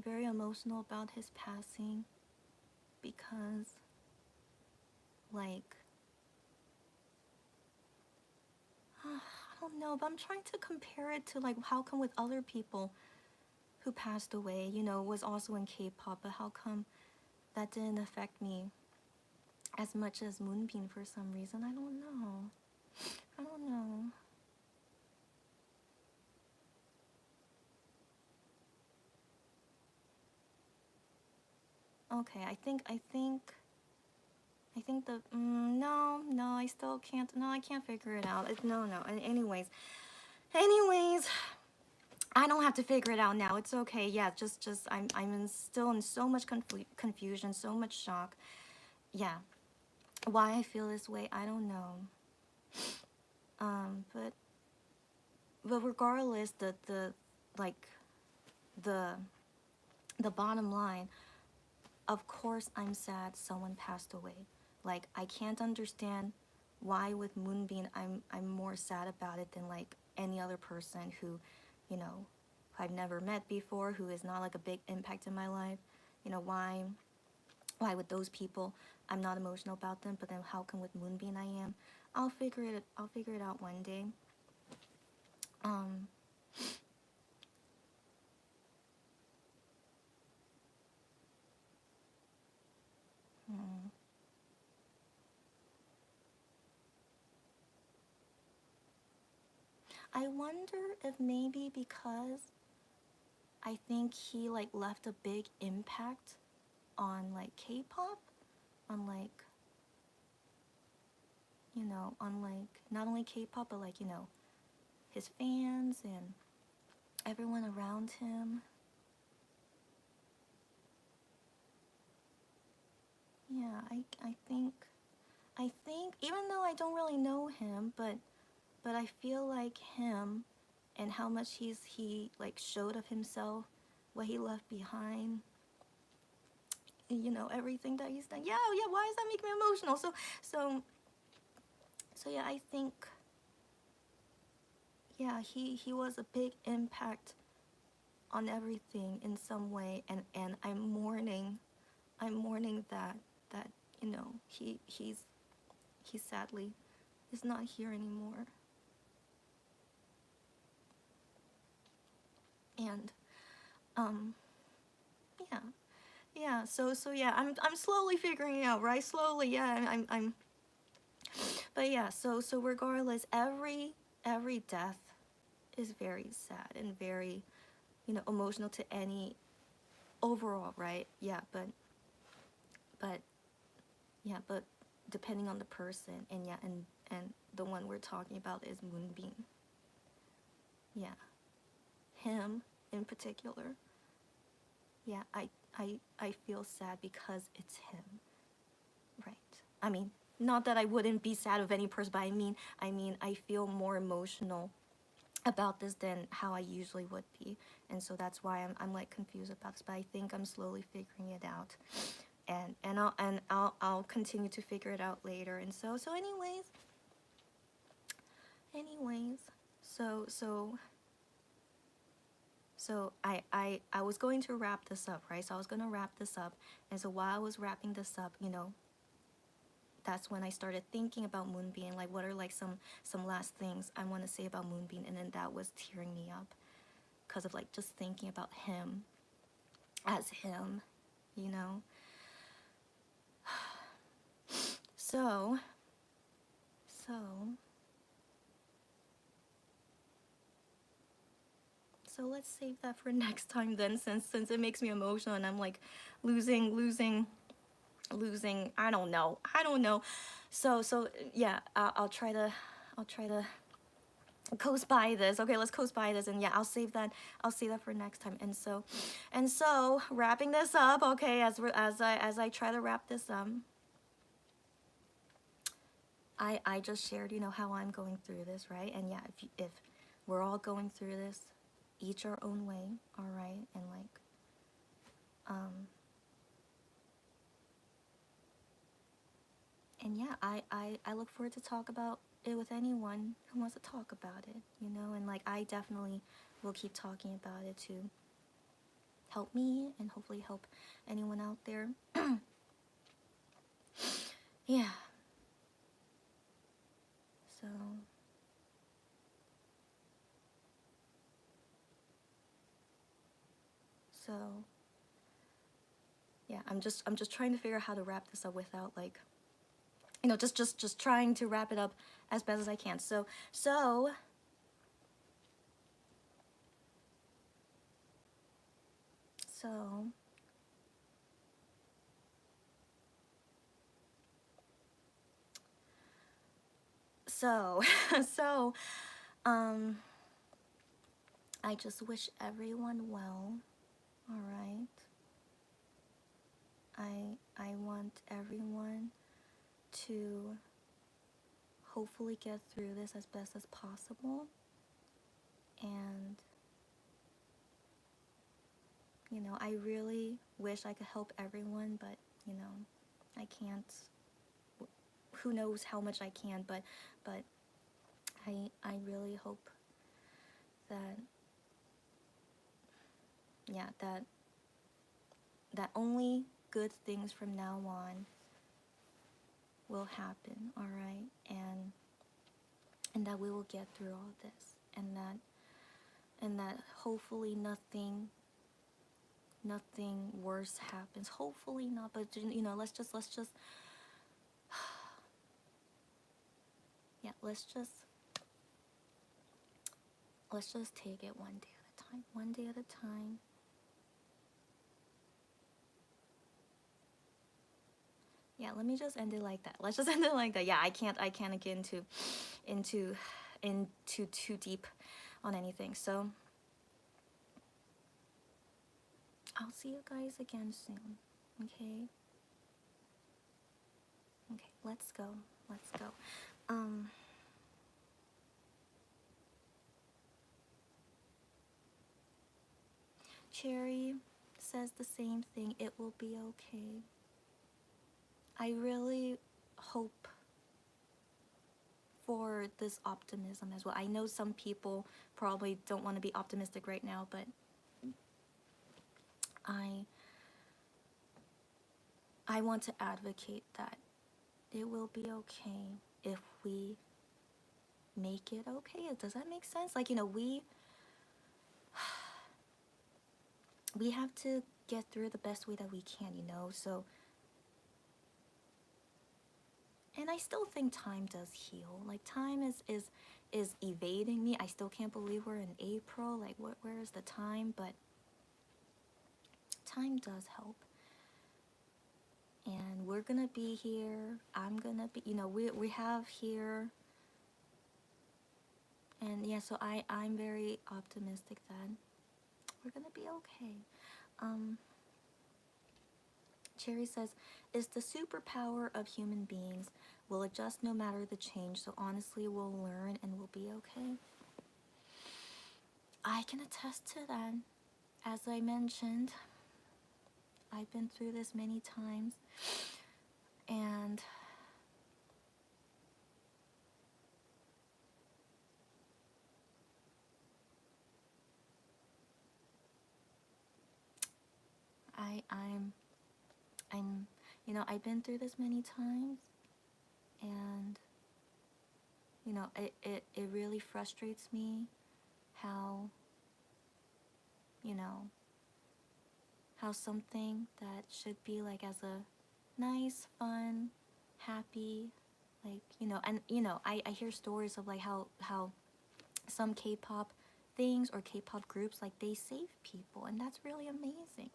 very emotional about his passing because, like, I don't know, but I'm trying to compare it to, like, how come with other people who passed away, was also in K-pop, but how come that didn't affect me as much as Moonbin for some reason? I don't know. I don't know. Okay, I think the no, I still can't. No, I can't figure it out. No. Anyways, I don't have to figure it out now. It's okay. Yeah, just still in so much confusion, so much shock. Yeah, why I feel this way, I don't know. But regardless, like the the bottom line, of course, I'm sad someone passed away. Like, I can't understand why with Moonbin I'm more sad about it than like any other person you know, who I've never met before, who is not like a big impact in my life. Why with those people I'm not emotional about them, but then how come with Moonbin I am? I'll figure it out one day. Um hmm. I wonder if maybe because I think he like left a big impact on like K-pop, on like, on like not only K-pop, but like, his fans and everyone around him. Yeah, I think even though I don't really know him, but I feel like him and how much he like showed of himself, what he left behind, everything that he's done. Yeah, yeah, why does that make me emotional? So so yeah, I think, yeah, he was a big impact on everything in some way, and I'm mourning that he sadly is not here anymore. And um yeah, yeah, so yeah, I'm slowly figuring it out, right? Slowly, yeah. I'm But yeah, so regardless, every death is very sad and very, emotional to any overall, right? Yeah, but yeah, but depending on the person, and yeah, and the one we're talking about is Moonbeam. yeah, him in particular. Yeah, I feel sad because it's him, right? I mean, not that I wouldn't be sad of any person, but I mean, I feel more emotional about this than how I usually would be, and so that's why I'm like confused about this. But I think I'm slowly figuring it out, and I'll continue to figure it out later. And so anyways, so so so I was going to wrap this up, right? So I was gonna wrap this up, and so while I was wrapping this up, you know, that's when I started thinking about Moonbeam, like what are like some last things I want to say about Moonbeam, and then that was tearing me up because of like just thinking about him as him, you know. So so so let's save that for next time then, since it makes me emotional and I'm like losing. I don't know. So yeah, I'll try to coast by this. Okay, let's coast by this, and yeah, I'll save that for next time. And so wrapping this up, okay, as I try to wrap this up, I just shared, you know, how I'm going through this, right? And yeah, if we're all going through this each our own way, all right? And like and yeah, I look forward to talk about it with anyone who wants to talk about it, you know. And like I definitely will keep talking about it to help me and hopefully help anyone out there. Yeah. So so yeah, I'm just trying to figure out how to wrap this up without like, you know, just trying to wrap it up as best as I can. So so so um I just wish everyone well. All right. I want everyone to hopefully get through this as best as possible. And you know, I really wish I could help everyone, but you know, I can't. Who knows how much I can, but I really hope that yeah, that only good things from now on will happen, all right? And that we will get through all this, and that hopefully nothing worse happens. Hopefully not, but you know, let's just yeah, let's just take it one day at a time. One day at a time. Yeah, let me just end it like that. Let's just end it like that. Yeah, I can't get into into too deep on anything. So I'll see you guys again soon. Okay? Okay, let's go. Let's go. Um Cherry says the same thing. It will be okay. I really hope for this optimism as well. I know some people probably don't want to be optimistic right now, but I I want to advocate that it will be okay if we make it okay. Does that make sense? Like, you know, we have to get through the best way that we can, you know. So, and I still think time does heal. Like time is evading me. I still can't believe we're in April. Like where is the time? But time does help. And we're gonna be here. I'm gonna be, you know, we have here, and Yeah, so I'm very optimistic that we're gonna be okay. Um, Cherry says, is the superpower of human beings. We'll adjust no matter the change, so honestly, we'll learn and we'll be okay. I can attest to that. As I mentioned, I've been through this many times, and I'm, I've been through this many times, and it really frustrates me how, you know, how something that should be like as a nice, fun, happy, like, and I hear stories of like how some K-pop things or K-pop groups, like, they save people, and that's really amazing.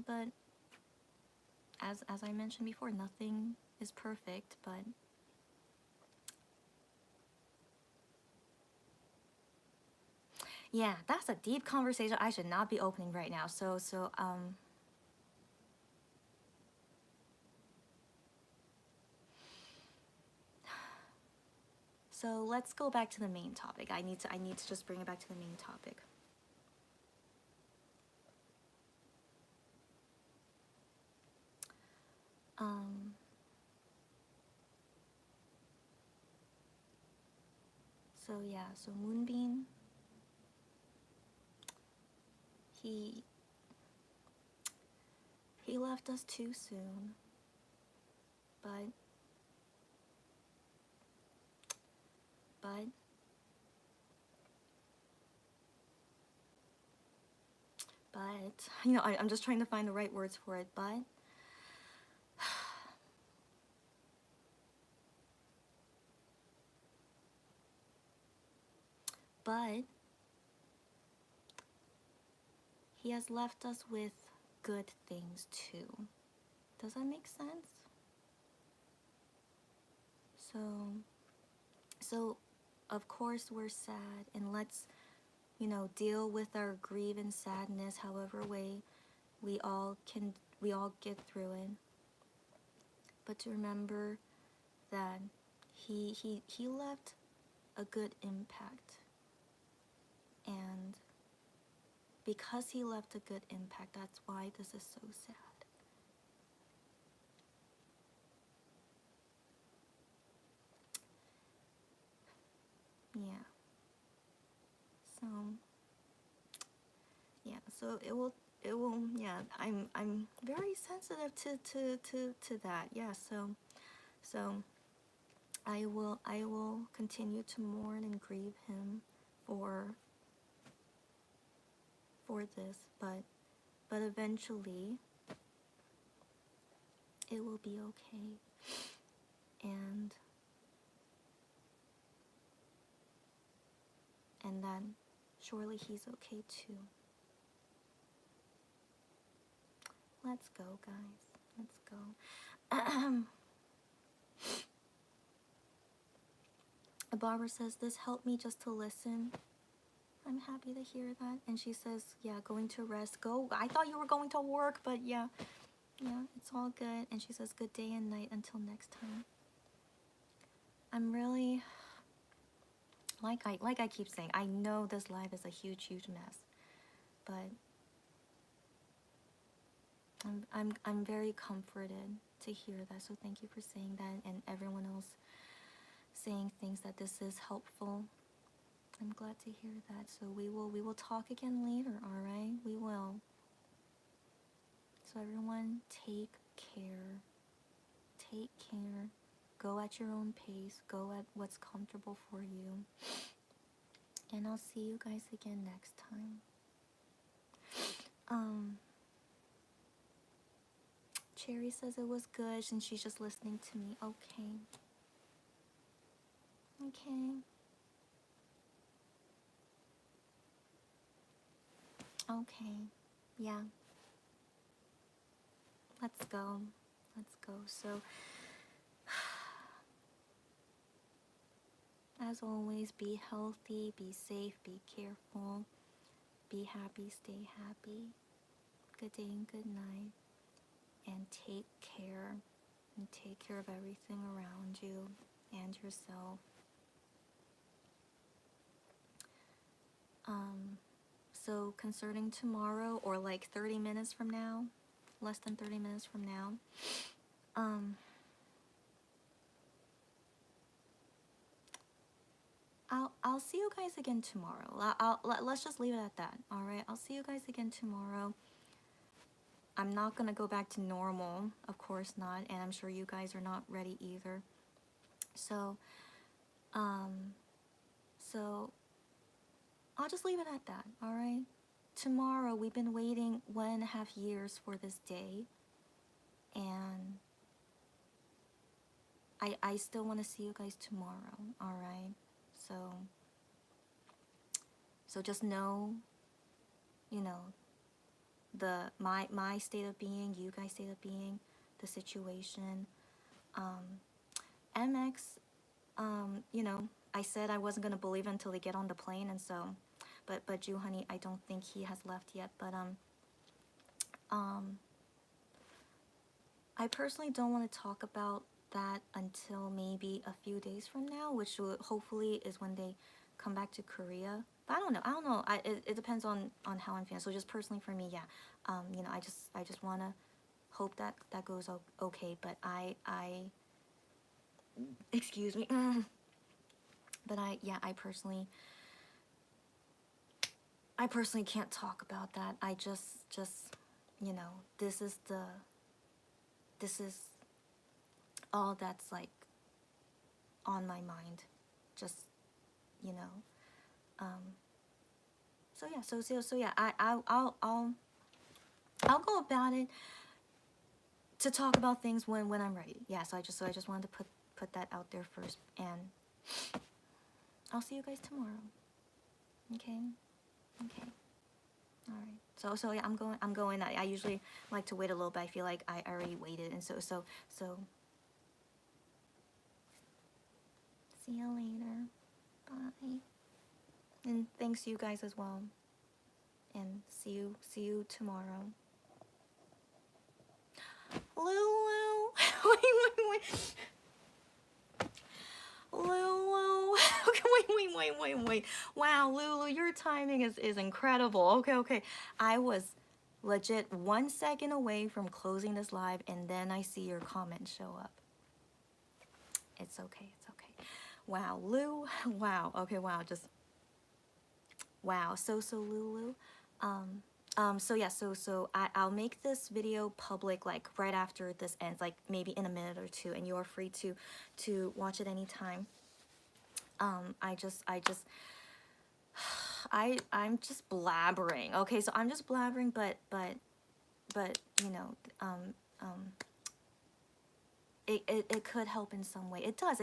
But as I mentioned before, nothing is perfect, but yeah, that's a deep conversation I should not be opening right now. So let's go back to the main topic. I need to just bring it back to the main topic. Um, so yeah, so Moonbeam, he left us too soon, but but but I'm just trying to find the right words for it, but he has left us with good things too. Does that make sense? So of course we're sad, and let's deal with our grief and sadness however way we all get through it. But to remember that he left a good impact, and because he left a good impact, that's why this is so sad. Yeah. So yeah, so it will yeah, I'm very sensitive to that. Yeah, so I will continue to mourn and grieve him for this, but eventually it will be okay, and then surely he's okay too. Let's go, guys. Let's go. Barbara says, this helped me just to listen. I'm happy to hear that. And she says, yeah, going to rest. Go. I thought you were going to work, but yeah, it's all good. And she says, good day and night until next time. I'm really, like I keep saying, I know this live is a huge mess, but I'm very comforted to hear that. So thank you for saying that, and everyone else saying things that this is helpful. I'm glad to hear that. So we will talk again later, all right? We will. So everyone, take care. Take care. Go at your own pace. Go at what's comfortable for you. And I'll see you guys again next time. Cherry says it was good and she's just listening to me. Okay. Okay. Yeah. Let's go. So as always, be healthy, be safe, be careful, be happy, stay happy. Good day and good night. And take care. And take care of everything around you and yourself. So concerning tomorrow, or like 30 minutes from now, less than 30 minutes from now, I'll see you guys again tomorrow. Let's just leave it at that. All right, I'll see you guys again tomorrow. I'm not gonna go back to normal, of course not, and I'm sure you guys are not ready either. So I'll just leave it at that. All right. Tomorrow, we've been waiting 1.5 years for this day, and I still want to see you guys tomorrow. All right. So just know, you know, my state of being, you guys' state of being, the situation. MX, you know, I said I wasn't gonna believe it until they get on the plane, and so, but Jew Honey, I don't think he has left yet. But I personally don't want to talk about that until maybe a few days from now, which will, hopefully is when they come back to Korea. But I don't know. It depends on how I'm feeling. So just personally for me, yeah. You know, I just want to hope that goes okay. But I excuse me. But I personally can't talk about that. I just you know, this is all that's like on my mind, just, you know. So yeah, so yeah, I'll go about it to talk about things when I'm ready. Yeah, so I just wanted to put that out there first, and I'll see you guys tomorrow. Okay. All right. So yeah, I'm going. I usually like to wait a little bit. I feel like I already waited, and so see you later. Bye. And thanks you guys as well. And see you tomorrow. Lulu. wait. Lulu. Okay, wait. Wow, Lulu, your timing is incredible. Okay. I was legit 1 second away from closing this live, and then I see your comment show up. It's okay. Wow, Lou. Wow. Okay, wow. Just wow. So Lulu. So yeah, so I'll make this video public like right after this ends, like maybe in a minute or two, and you're free to watch it anytime. I'm just blabbering. Okay, so I'm just blabbering, but you know, it could help in some way. It does,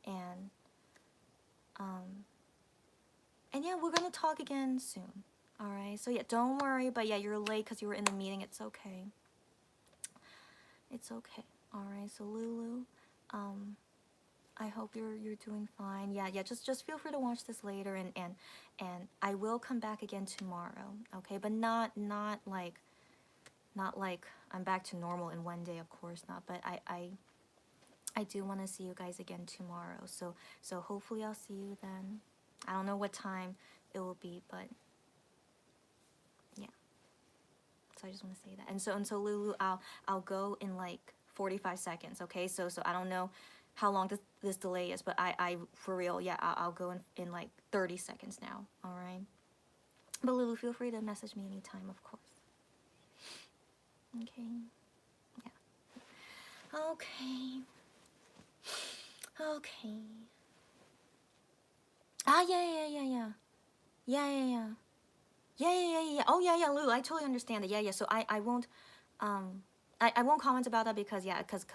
and yeah, we're gonna talk again soon. All right, so yeah, don't worry, but yeah, you're late because you were in the meeting. It's okay. All right, so Lulu, I hope you're doing fine. Yeah, just feel free to watch this later, and I will come back again tomorrow. Okay, but not like I'm back to normal in 1 day, of course not. But I do want to see you guys again tomorrow. So hopefully I'll see you then. I don't know what time it will be, but yeah. So I just want to say that. And so Lulu, I'll go in like 45 seconds. Okay, so I don't know how long this delay is, but I for real, yeah, I'll go in like 30 seconds now. All right. But Lulu, feel free to message me anytime, of course. Okay. Yeah. Okay. Ah, yeah. Oh yeah, Lulu, I totally understand that. Yeah. So I won't I won't comment about that because yeah, cause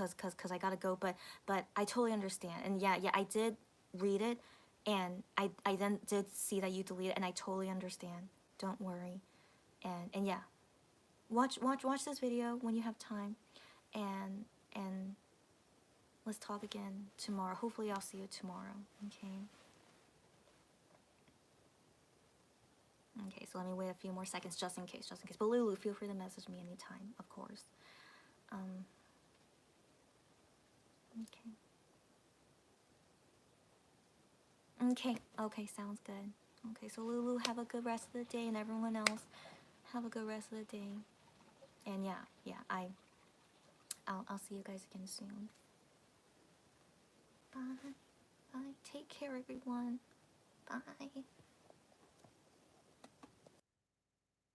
I gotta go. But I totally understand, and yeah, I did read it, and I then did see that you deleted it, and I totally understand. Don't worry, and yeah, watch this video when you have time, and let's talk again tomorrow. Hopefully I'll see you tomorrow. Okay. Okay, so let me wait a few more seconds just in case. But Lulu, feel free to message me anytime, of course. Okay. Okay, sounds good. Okay, so Lulu, have a good rest of the day, and everyone else, have a good rest of the day. And yeah, I'll see you guys again soon. Bye. Bye. Take care, everyone. Bye.